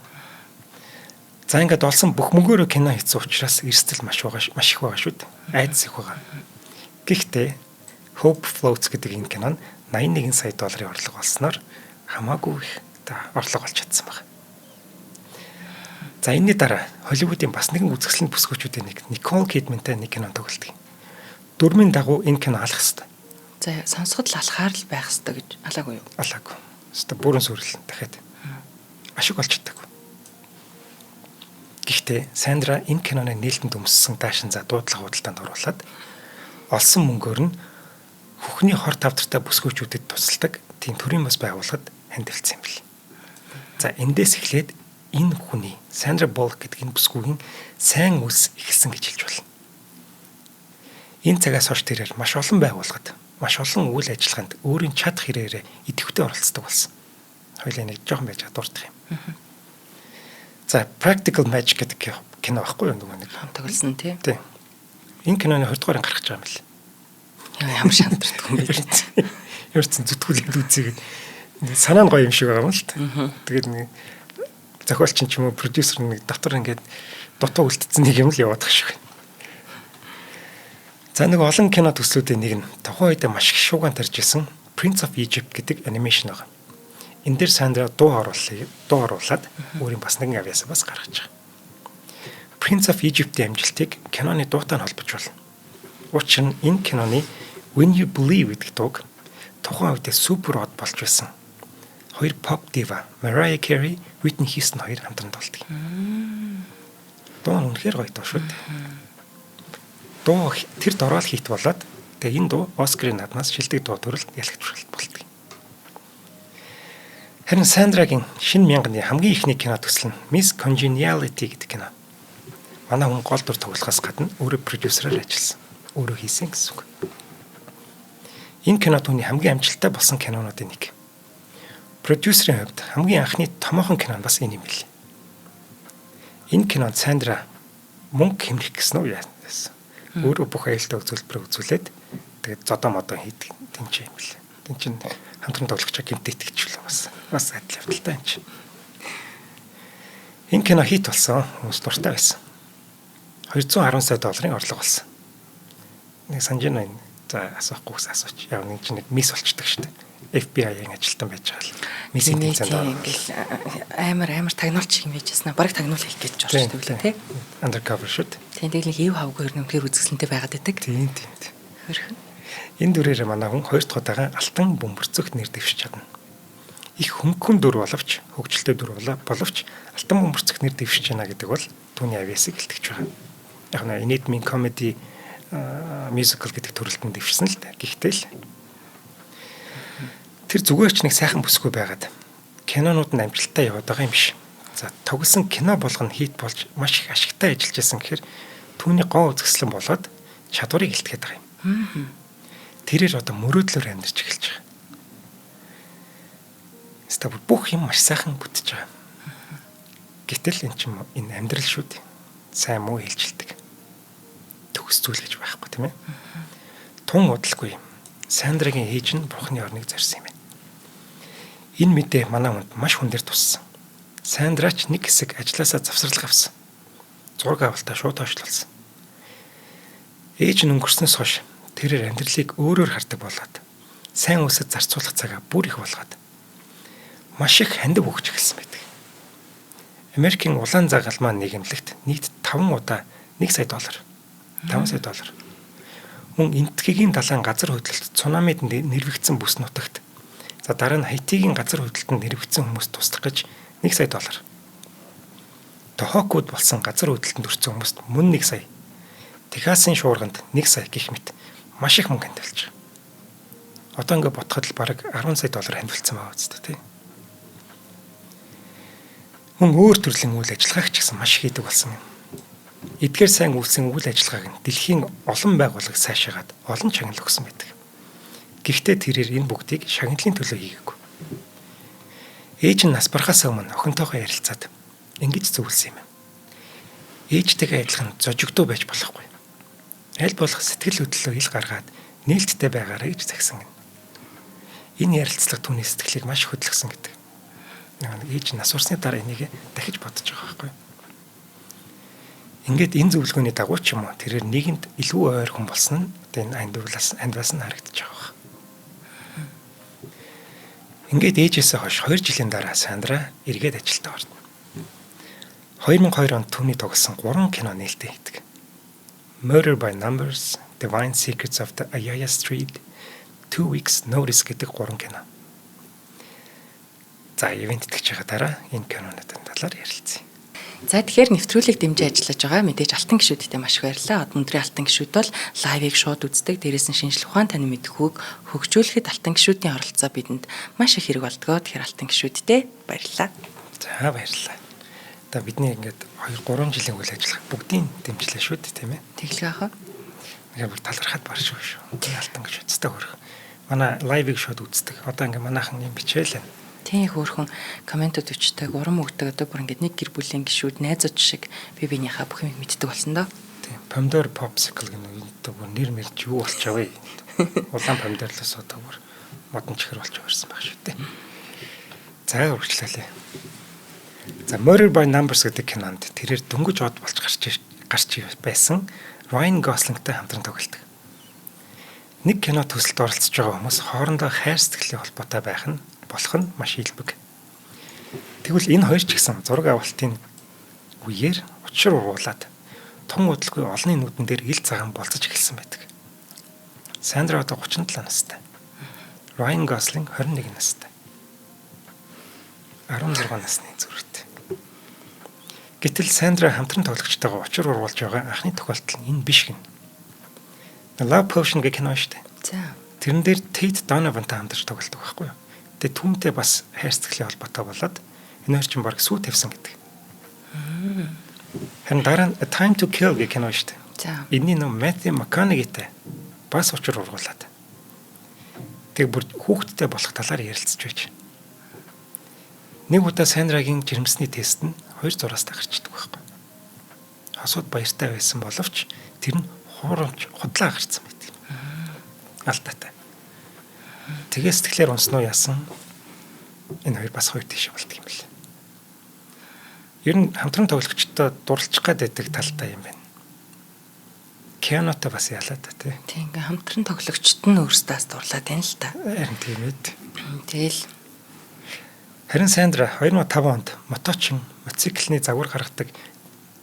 За ингээд олсон бүх мөнгөөрөө кино хийсэн учраас эрсдэл маш их байгаа шүү дээ. Айдас их байгаа. Гэхдээ Hope Floats гэдэг энэ кино нь 81 сая долларын орлого олсноор хамаагүй их орлого олж чадсан байна. За энэний дараа Холливуудын бас нэгэн үзэсгэлэнт бүсгүүчүүдийн нэг Никол Кидмантай нэг кино тоглолдог. Дөрмийн дагуу энэ кино алах хэвээр. За сонсоход л алхаар л байх хэвээр гэж алаагүй юу? Алаагүй. Хэвээр бүрэн сүрэл дахиад ашиг олж чаддаг. Гэхдээ Сандра энэ киноны нээлтэнд өмссөн даашин за дуудлага худалдаанд оруулаад олсон мөнгөөр нь хөхний хор тавдартай бүсгүүчүүдэд тусалдаг тийм төрийн бас байгууллагад хандилсан юм бэл. За эндээс эхлээд энэ хүний Сандра Буллок гэдэг энэ бүсгүүгийн сайн үс ихэлсэн гэж хэлж болно. Энэ цагаас хойш тэрээр маш олон байгууллагад, маш олон үйл ажиллагаанд өөрийн чадах хэрээрээ идэвхтэй оролцдог болсон. Хоёлаа нэг жоохон байж дурдах юм. За Practical Magic гэдэг кино байхгүй юу нөгөө нэг тоглосон тийм. Тийм. Энэ киноны 20 дугаар гарах гэж байгаа юм л. Ямар шантардаг юм бэ? Ерцэн зүтгүүлээд үзье. Санаа нь гоё юм шиг байгаа юм л та. Тэгээд нэг зохиолч ч юм уу продюсер нэг дотор ингээд дутуу үлдсэн нэг юм л яваад байгаа шиг. За нэг олон кино төслүүдийн нэг нь тухайн үед маш их шууган тарж исэн Prince of Egypt гэдэг анимашн байгаа. Энэ дээр Сандра дуу оруулаад өөрийн бас нэгэн авьяасаа бас гаргаж байгаа. Prince of Egypt-ийн амжилтыг киноны дуутай нь холбож байна. Учир нь энэ киноны When You Believe гэдэг дууг тухайн үед супер од болж байсан. Хоёр pop diva Mariah Carey, Whitney Houston хоёр хамтран тоглодог. Дуу нь үнэхээр гоё дуу шүү дээ. Дуу тэр дорол хит болоод тэгээ энэ дуу Оскарын наадмаас шилдэг дуу төрөлд ялагдчихлаа болдог. Харин Сандрагийн шинэ мянганы хамгийн ихний кино төсөл нь Miss Congeniality гэдэг кино. Манай хүн гол дүр тоглохоос гадна өөрөө продюсераар ажилласан. Өөрөө хийсэн гэсэн үг. Энэ кино түүний хамгийн амжилттай болсон кинонуудын нэг. Продюсерийн хувьд хамгийн анхны томоохон кино нь бас энэ юм билээ. Энэ кинонд Сандра мөнгө хэмрэх гэсэн үү яасан. Өөрөө бүх аюултай зөвлөлбөрөө үзүүлээд тэгээд зодоо модоо хийдэг тэнцээ юм билээ. Тэн чин хамтран тоглогчоо гимтэтгэжүүлээ бас адил явдалтай юм чи. Энэ кино хит болсон хүмүүс дуртай байсан. 210 сая долларын орлого болсон. Нэг санжин байна. За асуухгүй асууч. Яг нэг чинь нэг мис болчдөг шүү дээ. FBI-ийн ажилтан байж байгаа л. Мессежийн цаанд ингээл амар тагнуулч юм байжсна. Бараг тагнуул хийх гэж болж байгаа тий. Undercover shoot. Тийм тэгэл ив хавгүй хөрнөмтгөр үзэсгэлэнтэй байгаад байдаг. Тийм. Хөрхөн. Энэ дүрээр манай хүн хоёр дахь удаага алтан бөмбөрцөгт нэр дэвшиж чадна. Их хөнгөн дүр боловч хөгжилтэй дүр боловч алтан бөмбөрцөгт нэр дэвшиж байна гэдэг бол түүний авьяасыг илтгэж байгаа. Яг нь нийтмийн comedy musical гэдэг төрөлтөнд дэвшсэн л дээ. Гэхдээ л тэр зүгээр ч нэг сайхан бүсгүй байгаад кинонууд нь амжилттай яваад байгаа юм биш. За тогсон кино болгоно хит болж маш их ашигтай ажиллаж байсан гэхээр түүний гоо үзэсгэлэн болоод чадварыг илтгэхэд байгаа юм. Тэрээр одоо мөрөөдлөөр амьдарч эхэлж байгаа. Стаб бүх юм маш сайхан бүтэж байгаа. Гэтэл эн чинь энэ амьдрал шүү дээ. Сайн муу хэлжилдэг. Төгс зүйл гэж байхгүй тийм ээ. Тун удалгүй Сандрагийн ээж нь бурхны орныг зорьсон юм байна. Энэ мэдээ манай хүнд маш хүн дээр туссан. Сандрач нэг хэсэг ажилласаа завсралга авсан. Зураг авалтаа шууд хойшлуулсан. Ээж нь өнгөрснөөс хойш тэрээр амьдралыг өөрөөр хардаг болоод сайн үсэд зарцуулах цагаа бүр их болгоод маш их хандив өгч эхэлсэн байдаг. Америкийн улаан загалмаа нийгэмлэгт нийт 5 удаа $1 сая. $5 сая. Мөн энтхэгийн далайн газар хөдлөлт цунамид нэрвэгдсэн бүс нутагт за дараа нь Хаитигийн газар хөдлөлтөнд нэрвэгдсэн хүмүүст туслах гэж $1 сая. Тохокууд болсон газар хөдлөлтөнд өрсөн хүмүүст мөн $1 сая. Техасын шуурганд $1 сая гэх мэт маш их мөнгө хандвалж байгаа. Одоо ингээд бодоход л бараг $10 сая хандвалцсан байгаа үстэй тий. Мөн өөр төрлийн үйл ажиллагааг ч гэсэн маш их хийдэг болсон юм. Эдгээр сайн үйлсэн үйл ажиллагааг нь дэлхийн олон байгууллага сайшаагаад олон чагнал өгсөн байдаг. Гэхдээ тэрээр энэ бүгдийг шагналын төлөө хийгээгүй. Ээж нь нас барахаас өмнө охинтойгоо ярилцаад ингэж зөвлөсөн юм. Ээжтэйгээ адилхан зожигдуу байж болохгүй. Аль болох сэтгэл хөдлөлөө ил гаргаад нээлттэй байгаарай гэж загсан гэнэ. Энэ ярилцлага түүний сэтгэлийг маш хөдөлгсөн гэдэг. Ээж нас урсны дараа энийг дахиж бодож байгаа байхгүй. Ингээд энэ зөвлөгөөний дагуу ч юм уу тэрээр нийгэмд илүү ойр хүн болсон нь энэ андваас нь харагдаж байгаа. Ингээд ээжээсээ хойш 2 жилийн дараа Сандра эргээд ажилдаа орно. 2002 онд түүний тоглосон 3 кино нээлттэй хийдэг. Murder by Numbers, Divine Secrets of the Ayaya Street, 2 Weeks Notice гэдэг 3 кино. За, ивент итгэж байгаа дараа энэ кинонуудын талаар ярилцъя. За тэгэхээр нэвтрүүлэг дэмжиж ажиллаж байгаа мэдээж алтан гишүүдэд маш их баярлалаа. Өнөөдрийн алтан гишүүд бол лайвыг шууд үздэг, дээрээс нь шинжлэх ухаан таны мэдхүйг хөгжүүлэхэд алтан гишүүдийн оролцоо бидэнд маш их хэрэг болдгоо. Тэгэхээр алтан гишүүдтэй баярлалаа. За баярлалаа. Одоо бидний ингээд 2-3 жилийн үйл ажиллагаа бүгдийг дэмжлээ шүү дээ, тийм ээ. Тэглэгээ хаа. Ингээд бүр талархаад барш шүү. Алтан гишүүдтэй хөрөх. Манай лайвыг шууд үздэг. Одоо ингээд манайхан юм бичээл. Тийм их өөрхөн комментууд өчтэйг урам өгдөг одоо бүр ингээд нэг гэр бүлийн гишүүд найзууд шиг биенийхээ бүх юм мэддэг болсон доо. Тийм. Помидор popsicle гэнэ энэ бүр нэр мэрч юу болчихвээ. Улаан помидорлоос одоо бүр модон чихэр болж ирсэн баг шүү дээ. За үргэлжлүүлээ. За Murder by Numbers гэдэг кинонд тэрээр дөнгөж од болж гарч байсан Ryan Gosling-тай хамтран тоглодог. Нэг кино төсөлд оролцож байгаа хүмүүс хоорондоо хайр сэтгэлийн холбоотой байх нь болох нь маш илбэг. Тэгвэл энэ хоёр ч гэсэн зураг авалтын үеэр учир уруулаад тун удалгүй олонний нүдэн дээр ил цагаан болцож эхэлсэн байдаг. Сандра одоо 37 настай. Ryan Gosling 21 настай. 16 насны зүрхтэй. Гэтэл Сандра хамтран тоглогчтойгоо учир уруулж байгаа анхны тохиолдол нь энэ биш гин. Love Potion гэх кино шүү дээ. За. Тэрэн дээр Tate Donovan-тай хамтарч тоглолдог байхгүй юу? Тэгээ түүнтэй бас хайр сэтгэлийн холбоотой болоод энэ хоёр чинь баг сүү тавьсан гэдэг. Харин дараа нь A Time to Kill гэх кино шүү дээ. За. Энэний нөө Matthew McConaughey-тай бас учир ургуулад. Тэг бүр хүүхдтэй болох талаар ярилцж байж. Нэг удаа Сандрагийн жирэмсний тест нь 2 зураас гарчдаг байхгүй. Хосууд баяртай байсан боловч тэр нь хуурамч худлаа гарцсан байдаг. Алдаатай. Тэгээ сэтгэлээр унсноо яасан. Энэ хоёр бас хоёр тийш болт юм бэл. Ер нь хамтран тоглогчтой дурлчих гад байдаг талтай юм байна. Кинотой бас ялаа та тий. Тийм ингээм хамтран тоглогчт нь өөрсдөөс дурлаад байна л та. Харин тийм ээ. Тэгэл Харин Сандра 2005 онд моточин мотоциклны загвар гаргадаг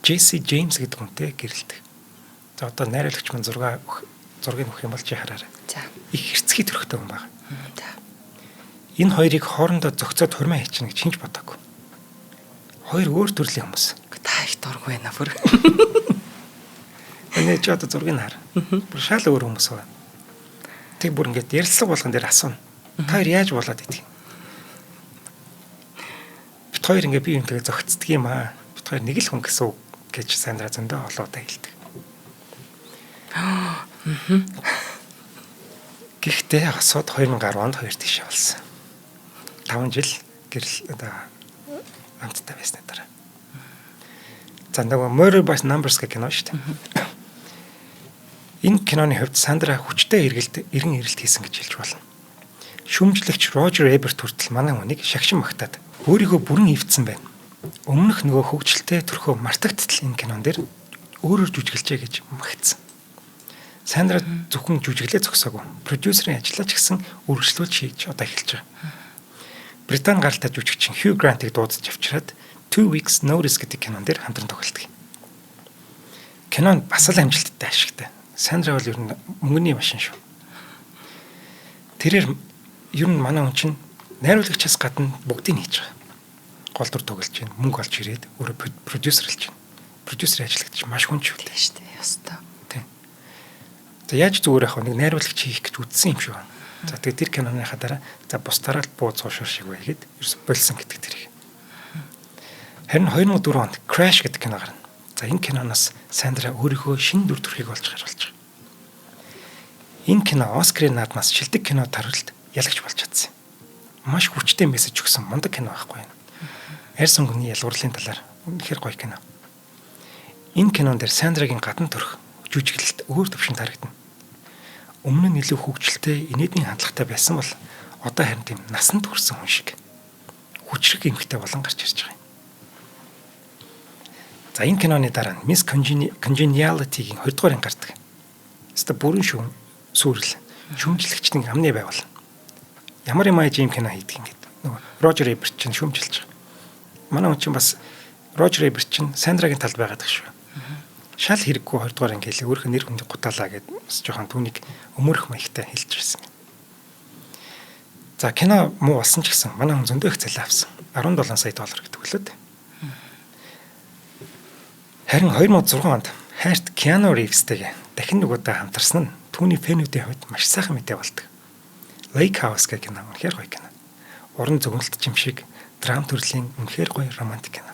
Jesse James гэдэг хүнтэй гэрэлдэг. За одоо найруулагч маань зургийг нөх юм бол чи хараарай. за. Их хэрцгий төрхтэй хүн байна. За. Энэ хоёрыг хоорондоо зохицоод хурмаа хийчихнэ гэж хинж бодоагүй. Хоёр өөр төрлийн хүмүүс. Та их дургүй байна бүр. Өнөө ч одоо зургийг хар. Бүр шал өөр хүмүүс байна. Тэг бүр ингээд ярилцлага болгон дээр асууна. Та хоёр яаж болоод идэх юм? Бид хоёр ингээд бие биентэйгээ зохицдаг юм аа. Бид хоёр нэг л хүн гэсэн үг гэж Сандра зөндөө олоодаа хэлдэг. Гэхдээ асууд 2010 онд хоёр тийш болсон. 5 жил гэрэл одоо амттай байсны дараа. За нөгөө Murder by Numbers гэх кино шүү дээ. Энэ киноны хувьд Сандра хүчтэй эргэн ирэлт хийсэн гэж хэлж болно. Шүүмжлэгч Рожер Эберт хүртэл манай хүнийг шагшин магтаад өөрийгөө бүрэн эвдсэн байна. Өмнөх нөгөө хөгжилтэй төрхөө мартагдтал энэ кинон дээр өөрөөр жүжиглэжээ гэж магтсан. Сандра зөвхөн жүжиглээ зогсоогүй. Продюсерын ажиллаа ч гэсэн үргэлжлүүлж хийж одоо эхэлж байгаа. Британи гаралтай жүжигчин Hugh Grant-ыг дуудаж авчираад 2 Weeks Notice гэдэг кинон дээр хамтран тоглолдог. Кинонд бас л амжилттай ашигтай. Сандра бол ер нь мөнгөний машин шүү. Тэрээр ер нь манай хүн чинь найруулагчаас гадна бүгдийг хийж байгаа. Гол дүр тоглож байна, мөнгө олж ирээд өөрөө продюсерлж байна. Продюсер ажиллагдчих маш хүн ч үү. Тийм шүү дээ. Ястаа. Тийм. За яаж зүгээр ах нэг найруулагч хийх гэж үдсэн юм шүү. За тэгээд тэр киноныхаа дараа за бусдаараа л буу цуушур шиг байгээд ерөөс болсон гэдэг тэрийг. Харин 2004 онд Crash гэдэг кино гарна. За энэ киноноос Сандра өөрийнхөө шинэ дүр төрхийг олж гаргуулж байгаа. Энэ кино Оскарын наадмаас шилдэг кино таргалт ялагч болж чадсан. Маш хүчтэй мессеж өгсөн мундаг кино байхгүй юу? Арьс өнгөний ялгуурлын талаар үнэхээр гоё кино. Энэ кинон дээр Сандрагийн гадна төрх жүжиглэлт өөр төвшөнд харагдана. Өмнө нь илүү хөвгчлөлтэй, инээдийн хандлагатай байсан бол одоо харин тийм насанд хүрсэн хүн шиг хүчрэг эмхтэй болон гарч ирж байгаа юм. За энэ киноны дараа нь Miss Congeniality-гийн 2 дугаарыг гардаг. Өстө бүрэн сүрэл шүүмжлэгчдийн амны байгуул. Ямар юм ийм кино хийдэг ингээд нөгөө Рожер Эберт чинь шүүмжилж байгаа. Манай хүн чинь бас Рожер Эберт чинь Сандрагийн талд байгаад байгаа шүү. Шал хэрэггүй 2 дугаар англи өөрийнх нь нэр хүндийг гутаалаа гэд бас жоохон түүнийг өмөрөх маягтай хэлж ирсэн. За кино муу болсон ч гэсэн манай хүн зөндөө их цалин авсан. 17 сая доллар гэдэг үлээд. Харин 2006 онд хайрт Keanu Reeves-тэйгээ дахин нэг удаа хамтарсан нь түүний фэнүүдийн хувьд маш сайхан мэдээ болдог. Lake House гэх кино үнэхээр гоё кино. Уран зөгнөлт жимшиг драм төрлийн үнэхээр гоё романтик кино.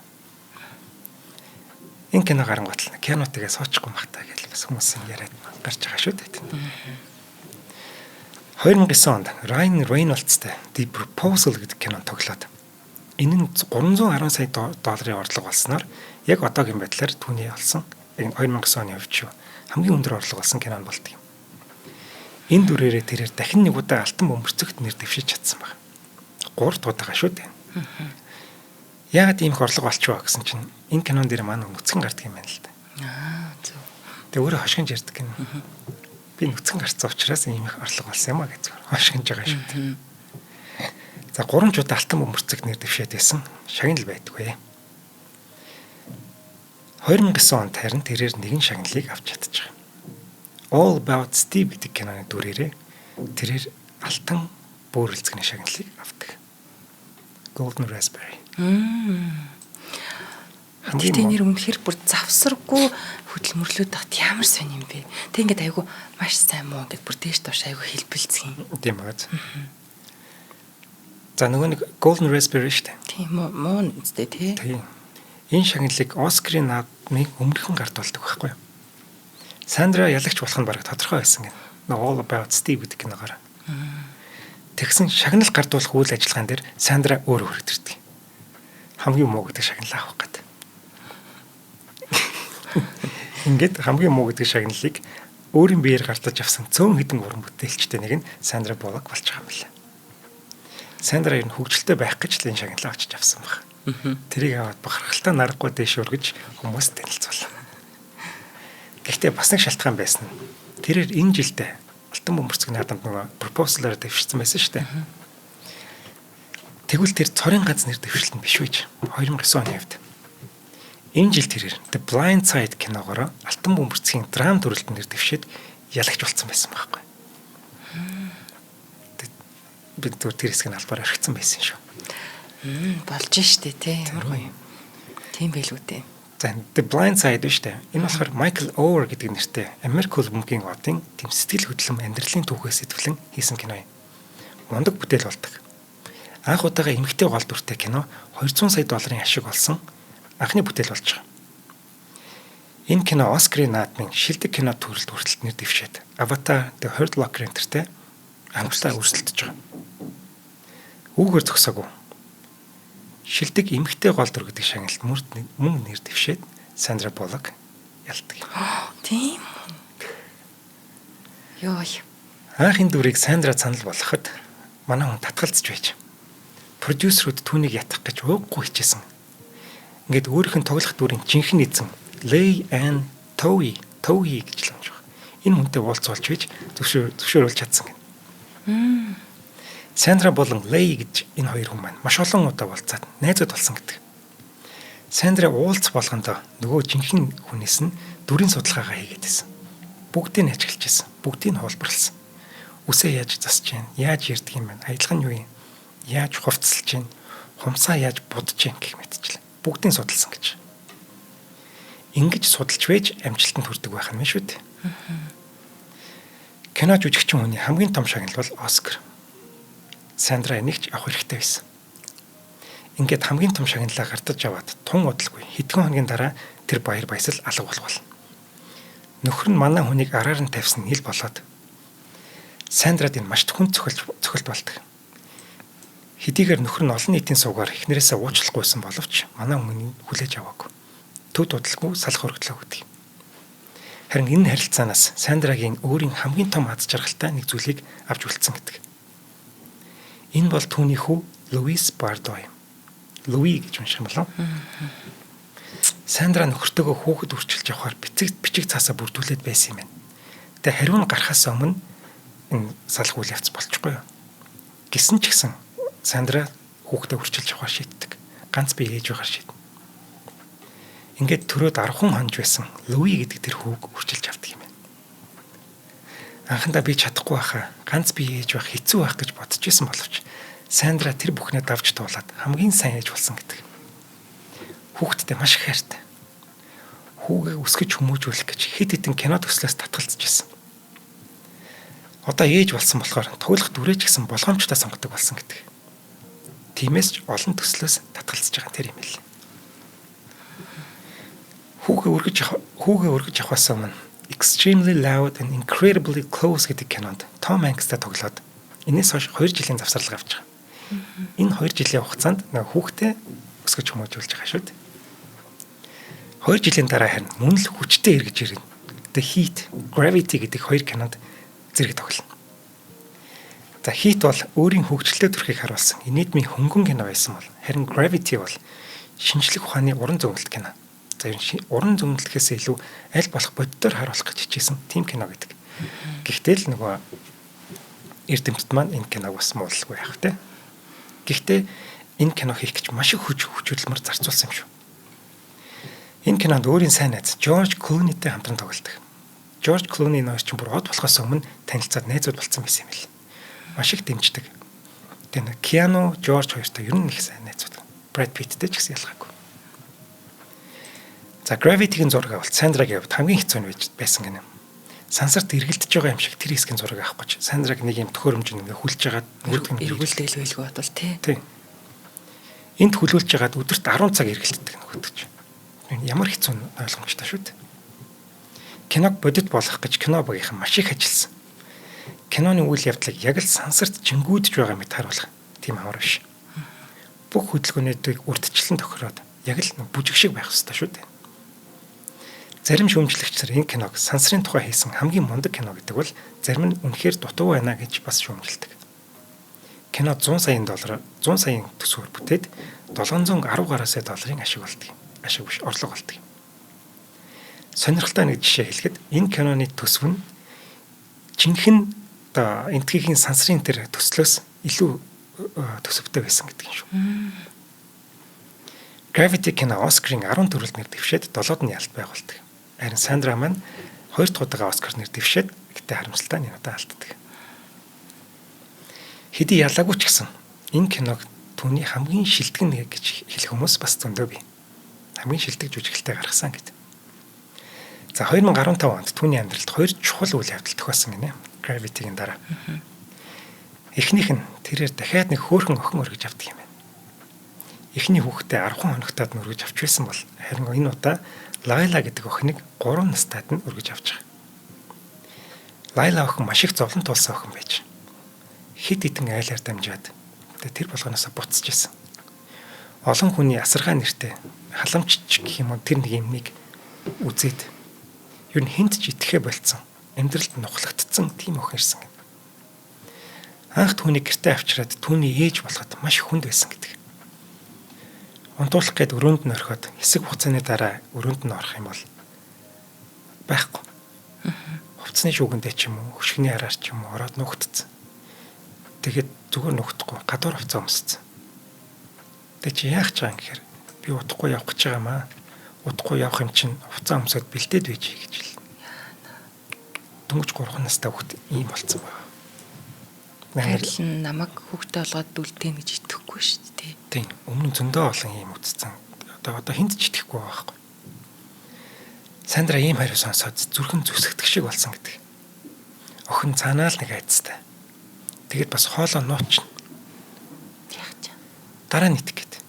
Энэ кино гарангуутал Keanu-тэйгээ суучихгүй махтаа гэж бас хүмүүс яриад гарч байгаа шүү дээ. 2009 онд Ryan Reynolds-тэй The Proposal гэдэг кино тоглоод энэ нь 310 сая долларын орлого болсноор яг одоогийн байдлаар түүний олсон 2009 оны хувьд шүү хамгийн өндөр орлого болсон кино болдог юм. Энэ дүрээрээ тэрээр дахин нэг удаа алтан бөмбөрцөгт нэр дэвшиж чадсан баг. 3 дуутайгаа шүү дээ. Яагаад ийм их орлого олчихваа гэсэн чинь энэ кинон дээр маань нүцгэн гардаг юм байна л да. Зөв. Тэгээ өөрөө хошгинж ярьдаг юм. Би нүцгэн гарцсан учраас ийм их орлого болсон юм а гэж хошгинж байгаа шүү дээ. За 3 жуудаа алтан бөмбөрцөгт нэр дэвшээд байсан шагнал байдгүй. 2009 онд харин тэрээр нэгэн шагналыг авч чадчих. All About Steve гэдэг киноны дүрээрээ тэрээр алтан бөөрөлцгний шагналыг авдаг. Golden Raspberry. Тэ нэр үнэхээр бүр завсаргүй хөдөлмөрлөд тахт ямар сонь юм бэ? Тэ ингээд айгу маш сайн муу гэд бүр дээш доош айгу хэлбэлцгий. Тийм аа. За нөгөө нэг Golden Raspberry шүү дээ. Тийм муу үстэй тий. Тийм. Энэ шагналыг Оскарын наадмыг өмнөхөн гардуулдаг байхгүй юу? Сандра ялагч болох нь бараг тодорхой байсан гэнэ. All About Steve гэдэг киногоор. Тэгсэн шагнал гардуулах үйл ажиллагаан дээр Сандра өөрөө хүрэгдэрдэг. Хамгийн муу гэдэг шагналаа авах гэдэг. Ингээд хамгийн муу гэдэг шагналыг өөрийн биеэр гартаж авсан цөөн хідэн уран бүтээлчтэй нэг нь Сандра Буллок болж байгаа юм байна. Сандра ер нь хөгжилтэй байх гэж л энэ шагналаа очиж авсан баг. Тэрийг аваад бахархалтай нарахгүй дэш өргөж хүмүүст танилцуулсан. Гэхдээ бас нэг шалтгаан байсан. Тэрээр энэ жилдээ алтан бөмбөрцөг наадамд нөгөө пропозалаар дэвшсэн байсан шүү дээ. Тэгвэл тэр цорын ганц нэр дэвшилт нь биш байж 2009 оны хувьд. Энэ жил тэрээр The Blind Side киногоор Алтан бөмбөрцгийн драм дүрэлт нэр дэвшээд ялагч болсон байсан байхгүй. Бид зүгээр тэр хэсгийг албаар орхицсан байсан шүү. Болж штэ тий. Ямар гоё. Тийм байлгүй дээ. За The Blind Side биш үү? Энэ болохоор Michael Oher гэдэг нэртэй Америк хөлбөмбөгийн одын тэм сэтгэл хөдлөм амьдралын түүхээс сэтгүүлэн хийсэн кино юм. Мундаг бүтээл болдог. Анх удаага эмэгтэй гол дүртэй кино 200 сая долларын ашиг олсон анхны бүтээл болж байгаа. Энэ кино Оскарын наадмын шилдэг кино төрөлд хүртэлт нэр дэвшээд Avatar The Hurt Locker энтертэй амжилтаар өрсөлдөж байгаа. Үүгээр зогсоогүй. Шилдэг эмэгтэй гол дүр гэдэг шагналд мөн нэр дэвшээд Сандра Буллок ялдаг. Тийм. Йой. Анхын дүрийг Сандра санал болгоход манай хүн татгалзаж байж. Продюсерүүд түүнийг ятгах гэж ууггүй хичээсэн. Ингээд өөрийнх нь тоглох дүрийн жинхэнэ эзэн Lay Ann Towie гэж л амж байгаа. Энэ хүнтэй уулзуулж байж зөвшөөрүүлж чадсан гэнэ. Сандра болон Lay гэж энэ хоёр хүн маань маш олон удаа уулзаад найзууд болсон гэдэг. Сандра уулз болгондоо нөгөө жинхэнэ хүнээс нь дүрийн судалгаагаа хийгээд байсан. Бүгдийг нь ажиглаж байсан. Бүгдийг нь хуулбарлсан. Үсээ яаж засч чинь, яаж ярьдаг юм бэ? Аялал нь юу юм? Яаж хувцалж чинь, хумсаа яаж будж чинь гэх мэтчлээ. Бүгдийг судалсан гэж. Ингэж судалж вэж амжилтанд хүрдэг байх юм шүү дээ. Кино жүжигчин хүний хамгийн том шагнал бол Оскар. Сандра энийгч авах хэрэгтэй байсан. Ингээд хамгийн том шагналаа гартаж аваад тун удалгүй хэдхэн хоногийн дараа тэр баяр баясгал алга болох. Нөхөр нь манай хүнийг араар нь тавьсан хэл болоод Сандрад энэ маш түн цохилт болдог. Хэдийгээр нөхөр нь олон нийтийн суугаар эхнэрээсээ уучлахгүйсэн боловч манай хүмүүнийг хүлээж аваагүй. Төд удалгүй салах өргөдлөө өгдөг. Харин энэ харилцаанаас Сандрагийн өөрийн хамгийн том аз жаргалтай нэг зүйлийг авч үлдсэн гэдэг. Энэ бол түүний хүү Луис Бардо юм. Луи гэж унших юм болов. Сандра нөхөртөөгөө хүүхэд үрчилж явахаар бичиг цаасаа бүрдүүлээд байсан юм байна. Тэгээ хариу нь гарахаас өмнө энэ салах үйл явц болчихгүй юу. Гисэн ч гэсэн Сандра хүүхдээ үрчилж явахаар шийддэг. Ганц бие ээж байхаар шийднэ. Ингээд төрөөд 10 хонж байсан Луи гэдэг тэр хүүг үрчилж авдаг юм байна. Анхандаа би чадахгүй байхаа ганц бие ээж байх хэцүү байх гэж бодож исэн боловч Сандра тэр бүхнээ давж туулаад хамгийн сайн ээж болсон гэдэг. Хүүхдтэй маш их хайртай. Хүүгээ өсгөж хүмүүжүүлэх гэж хэд хэдэн кино төслөөс татгалзаж байсан. Одоо ээж болсон болохоор тоглох дүрээ ч гэсэн болгоомжтой сонгодог болсон гэдэг. Тиймээс ч олон төслөөс татгалзаж байгаа тэр юм л. Хүүгээ өргөж авахаас өмнө Extremely Loud and Incredibly Close гэдэг кинонд Том Хэнкстэй тоглоод энэс хойш 2 жилийн завсарлага авч байгаа. Энэ 2 жилийн хугацаанд нэг хүүхдээ өсгөж хүмүүжүүлж байгаа шүү дээ. 2 жилийн дараа харин мөн л хүчтэй эргэж ирнэ. The Heat, Gravity гэдэг 2 кинонд зэрэг тоглоно. За Heat бол өөрийн хөгжилтэй төрхийг харуулсан нийтмийн хөнгөн кино байсан бол харин Gravity бол шинжлэх ухааны уран зөгнөлт кино. За ер нь уран зөгнөлтөөс илүү аль болох боддоор харуулах гэж хичээсэн тийм кино гэдэг. Гэхдээ л нөгөө эрдэмтэд маань энэ киног бас муулалгүй яах вэ? Гэхдээ энэ кино хийх гэж маш их хүчхөдөлмөр зарцуулсан юм шүү. Энэ кинонд өөрийн сайн найз Жорж Клунитэй хамтран тоглодог. Жорж Клуни нойр чинь бүр од болохоос өмнө танилцаад найзууд болсон байсан юм л. Маш их дэмждэг. Тэгээ Киану, Жорж хоёртой ер нь их сайн найзууд. Брэд Питтэй ч гэсэн ялгаагүй. За Gravity-гийн зураг авалт Сандрагийн хувьд хамгийн хэцүү нь байсан гэнэ. Сансарт эргэлдэж байгаа юм шиг тэр хэсгийн зураг авах гэж Сандраг нэг юм төхөөрөмж ингээ хүлж жагаад эргүүлдэг л байлгүй бодвол тий. Энд хүлүүлж жагаад өдөрт 10 цаг эргэлддэг нөгөөдөж. Ямар хэцүү ойлгомжтой шүү дээ. Киног бодит болгох гэж кино багийнхан маш их ажилласан. Киноны үйл явдлыг яг л сансарт жингүүдж байгаа мэт харуулах тийм амар биш. Бүх хөдөлгөөнүүдийг урдчлан тохироод яг л бүжиг шиг байх хэрэгтэй шүү дээ. Зарим шүүмжлэгчдэр энэ киног сансрын тухай хийсэн хамгийн мундаг кино гэдэг бол зарим нь үнэхээр дутуу байна гэж бас шүүмжилдэг. Кино 100 сая төсвөр бүтээд 710 гаруй сая долларын ашиг болдог. Ашиг биш, орлого болдог. Сонирхолтой нэг жишээ хэлэхэд энэ киноны төсөв нь жинхэнэ энтгийн сансрын тэр төслөөс илүү төсөвтэй байсан гэдэг юм шүү. Gravity кино Оскарын 10 төрөлд нэр дэвшээд 7-д нь ялт байгуулдаг. Харин Сандра маань 2 дахь удаага Оскар нэр дэвшээд гэтээ харамсалтай нь удаа алддаг. Хэдий ялаагүй ч гэсэн энэ киног түүний хамгийн шилдэг нэг гэж хэлэх хүмүүс бас зөндөө бий. Хамгийн шилдэг жүжиглэлтэй гаргасан гэдэг. За 2015 онд түүний амьдралд 2 чухал үйл явдал тохиосон гинэ. Gravity-гийн дараа. Эхнийх нь тэрээр дахиад нэг хөөрхөн охин өргөж авдаг юм байна. Эхний хүүхдээ 10 хоногтаад нь өргөж авч байсан бол харин энэ удаа Лайла гэдэг охиныг 3 настайд нь өргөж авч байгаа. Лайла охин маш их зовлон тулсан охин байж хэд хэдэн айлаар дамжаад тэр болгоноосоо буцаж исэн. Олон хүний асаргаа нэртэй халамжч гэх юм уу тэр нэг юмныг үзээд ер нь хинт ч итгэхэ болцсон. Амьдралд нухлагдсан тийм охин ирсэн гэдэг. Анх түүнийг гэртээ авчираад түүний ээж болоход маш хүнд байсан гэдэг. Унтуулах гээд өрөөнд нь орхиод хэсэг хугацааны дараа өрөөнд нь орох юм бол байхгүй. Хувцсны шүүгэндээ ч юм уу, хөшгөний хараар ч юм уу ороод нугтцсан. Тэгээд зүгээр нугтахгүй гадуур хувцас өмсцэн. Тэг чи яах гэж байгаа юм гэхээр би удахгүй явах гэж байгаамаа. Удахгүй явах юм чинь хувцас өмсөд бэлдээд байж гэж хэл. Дөнгөж 3 настай хүүхд ийм болцсон байна. Харин намайг хүүхдээ олгоод үлдээн гэж итгэхгүй шүү дээ. Тийм. Өмнө нь зөндөө олон ийм үтцсэн. Одоо хинт ч итгэхгүй байгаа байхгүй. Сандра ийм хариу сонсоод зүрхэн зүсгдэг шиг болсон гэдэг. Охин цаанаа л нэг айцтай. Тэгэд бас хоолоо нууч. Яах ч. Дараа нь итг гээд.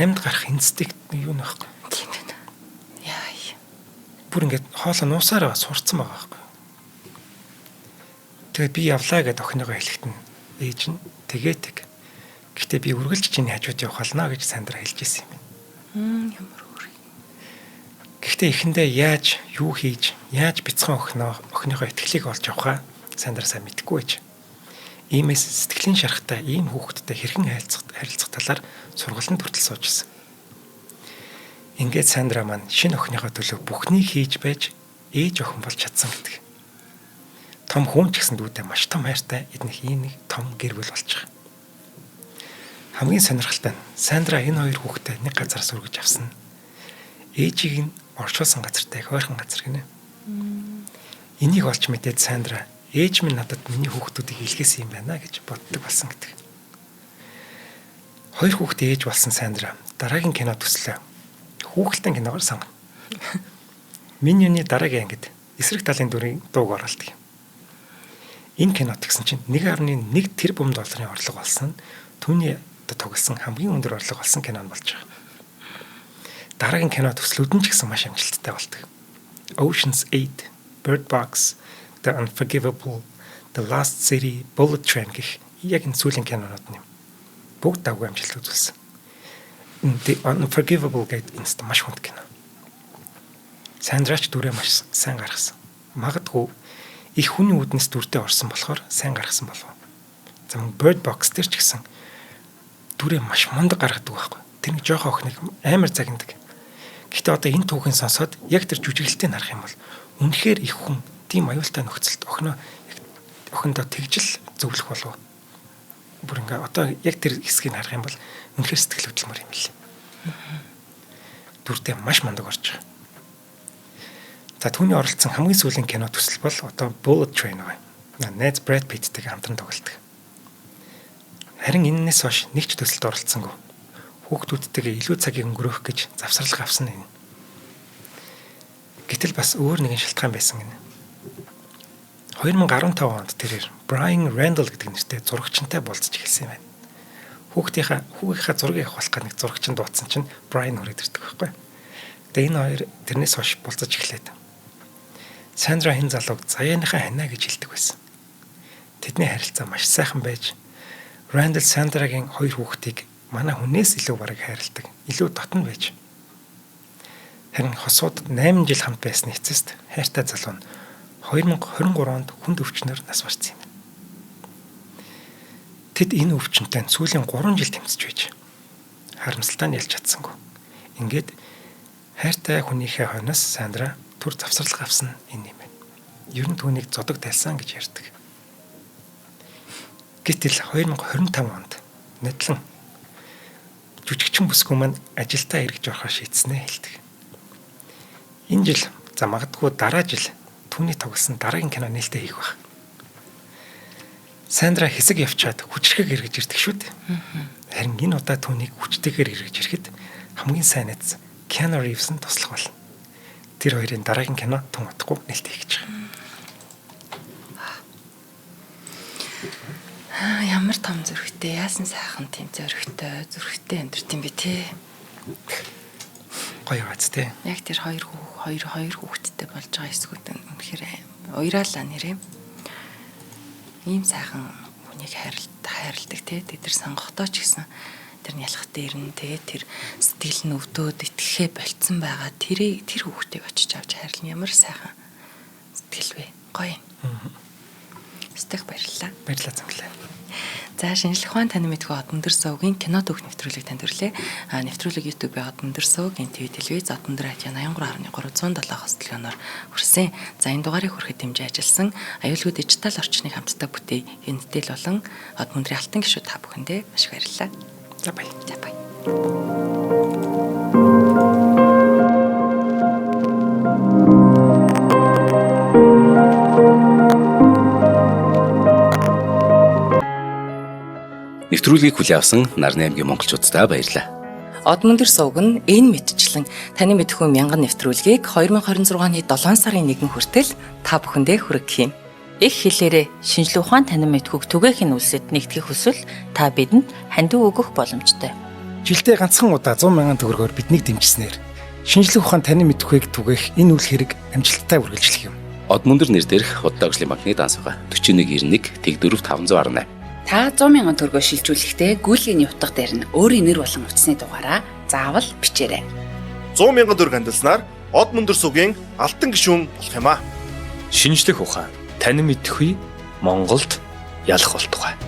Амьд гарах инстинкт юу нөхгүй. Тийм байна. Яа. Бүр ингээд хоолоо нуусаараа сурцсан байгаа байхгүй. Тэгээд би явлаа гэд охиныгоо хэлэхэд нь ээж нь тэгээд гэхдээ би үргэлж чиний хажууд явах болно гэж Сандра хэлж ирсэн юм байна. Ямар өөр. Гэхдээ эхэндээ яаж юу хийж яаж бяцхан охиныгоо итгэлийг олж авахаа Сандра сайн мэдэхгүй байж. Иймээс сэтгэлийн шарахтай ийм хүүхэдтэй хэрхэн харилцах талаар сургалтанд хүртэл сууж ирсэн. Ингээд Сандра маань шинэ охиныгоо төлөө бүхнийг хийж байж ээж охин болж чадсан гэдэг. Том хүн ч гэсэн дүүдээ маш том хайртай эднийх ийм нэг том гэр бүл болж байгаа. Хамгийн сонирхолтой нь Сандра энэ хоёр хүүхдээ нэг газараас өргөж авсан. Ээжийг нь оршуулсан газартай их ойрхон газар гинэ. Энийг олж мэдээд Сандра ээж минь надад миний хүүхдүүдийг илгээсэн юм байна гэж боддог болсон гэдэг. Хоёр хүүхдээ ээж болсон Сандра дараагийн кино төслөө хүүхэлдэйн киногоор сонгоно. Миньоны дараагийн ангид эсрэг талын дүрийн дууг оруулдаг. Энэ кинот гэсэн чинь 1.1 тэрбум долларын орлого болсон. Түүний тоглосон хамгийн өндөр орлого болсон кино нь болж байгаа. Дараагийн кино төслүүд нь ч гэсэн маш амжилттай болдог. Ocean's 8, Bird Box, The Unforgivable, The Last City, Bullet Train гэх яг энэ сүүлийн кинонууд нь бүгд давгүй амжилт үзүүлсэн. The Unforgivable гэдэг энэ маш хүнд кино. Сандрач дүрээ маш сайн гаргасан. Магадгүй их хүний үднэс дүртэй орсон болохоор сайн гаргасан болов. За Bird Box дээр ч гэсэн дүрээ маш мундаг гаргадаг байхгүй. Тэр нэг жоохон охиныг амар загнадаг. Гэхдээ одоо энэ түүхийн сонсоод яг тэр жүжиглэлтийг харах юм бол үнэхээр их хүн тийм аюултай нөхцөлд охиндоо тэгжил зөвлөх болов. Бүр ингээ одоо яг тэр хэсгийг харах юм бол үнэхээр сэтгэл хөдлөмөр юм лээ. Дүртэй маш мундаг орж байгаа. За түүний оролцсон хамгийн сүүлийн кино төсөл бол одоо Bullet Train байна. Найз Brad Pitt-тэй хамтран тоглодог. Харин энэс хойш нэг ч төсөлд оролцсонгүй. Хүүхдүүдтэйгээ илүү цагийг өнгөрөөх гэж завсарлага авсан юм. Гэтэл бас өөр нэгэн шалтгаан байсан гэнэ. 2015 онд тэрээр Brian Randall гэдэг нэртэй зурагчтай болцож эхэлсэн юм байна. Хүүгийнхаа зургийг авах гээд нэг зурагчин дуудсан чинь Brian хүрээд ирдэг байхгүй. Тэгээ энэ хоёр тэрнээс хойш болцож эхлээд Сандра хин залууг заяаныхаа ханаа гэж хэлдэг байсан. Тэдний харилцаа маш сайхан байж Randall Сандрагийн хоёр хүүхдийг манай хүнээс илүү бараг хайрладаг, илүү дотн байж. Харин хосууд 8 жил хамт байсан эцэст хайртай залуу нь 2023 онд хүнд өвчнөөр нас барсан юм. Тэд энэ өвчнөд сүүлийн 3 жил тэмцэж байж харамсалтай нь ялж чадсангүй. Ингээд хайртай хүнийхээ хойноос Сандра түр завсарлага авсан энэ юм байна. Ер нь түүнийг зодог тайлсан гэж ярьдаг. Гэтэл 2025 онд нэтлэн жүжигчин бүсгүй маань ажилдаа эргэж орохоо шийдснэ хэлдэг. Энэ жил магадгүй дараа жил түүний тоглосон дараагийн кино нээлттэй хийх байх. Сандра хэсэг явчаад хүчрхэг эргэж ирдэг шүү дээ. Харин энэ удаа түүнийг хүчтэйгээр эргэж ирэхэд хамгийн сайн найз Keanu Reeves нь туслах болно. Тэр хоёрын дараагийн кино тун утгагүй нээлттэй хийж байгаа. Ямар том зөрөгтэй, яасан сайхан тийм зөрөгтэй амьдрт юм бэ те. Гоё байц те. Яг тэр хоёр хүүхэдтэй болж байгаа эсгүүд үнэхээр уйраалаа нэрээ. Ийм сайхан хүнийг хайрладаг те. Тэр сонгохдоо ч гэсэн тэр нялх дээр нь те тэр сэтгэл нь өвдөөд итгэхээ болцсон байгаа. Тэр хүүхдийг очиж авч хайрлна. Ямар сайхан сэтгэл вэ? Гоё. Стэх баярлалаа. Баярлалаа цаглаа. За шинжлэх ухаан таны мэдгүй од өндөр сувгийн кино төвх нэвтрүүлгийг танд хүрлээ. Нэвтрүүлэг YouTube-ийн од өндөр сувг, NTV телевиз, од өндөр радио 83.307 хөтөлбөрөөр хүрсэн. За энэ дугаарыг хүрэхэд дэмжиж ажилласан аюулгүй дижитал орчныг хамтдаг бүтээн хяналтын болон од өндрийн алтан гишүүд та бүхэндээ маш их баярлалаа. За баяр. За баяр. Нэвтрүүлгийг хүлээн авсан Нарны аймгийн монголчуудаа баярлалаа. Од өндөр сувг нь энэ мэдчлэн таны мэдхүйн мянган нэвтрүүлгийг 2026 оны 7 сарын 1 хүртэл та бүхэндээ хүргэх юм. Их хэлээрээ шинжлэх ухаан танин мэдхүйг түгээх нь үлсэд нэгтгэх хүсвэл та бидэнд хандив өгөх боломжтой. Жилдээ ганцхан удаа 100,000 төгрөгөөр биднийг дэмжснээр шинжлэх ухаан танин мэдхүйг түгээх энэ үйл хэрэг амжилттай үргэлжлэх юм. Од мөндөр нэр дээрх Удаа Өвслийн банкны дансгаа 4191 тэг 4518. Та 100,000 төгрөгөөр шилжүүлэхдээ гүйлгийн утга дээр нь өөрийн нэр болон утасны дугаараа заавал бичээрэй. 100,000 төгрөг хандалснаар од мөндөр сувгийн алтан гишүүн болох юм а. Шинжлэх ухаан танин мэдхгүй Монголд ялах болтугай.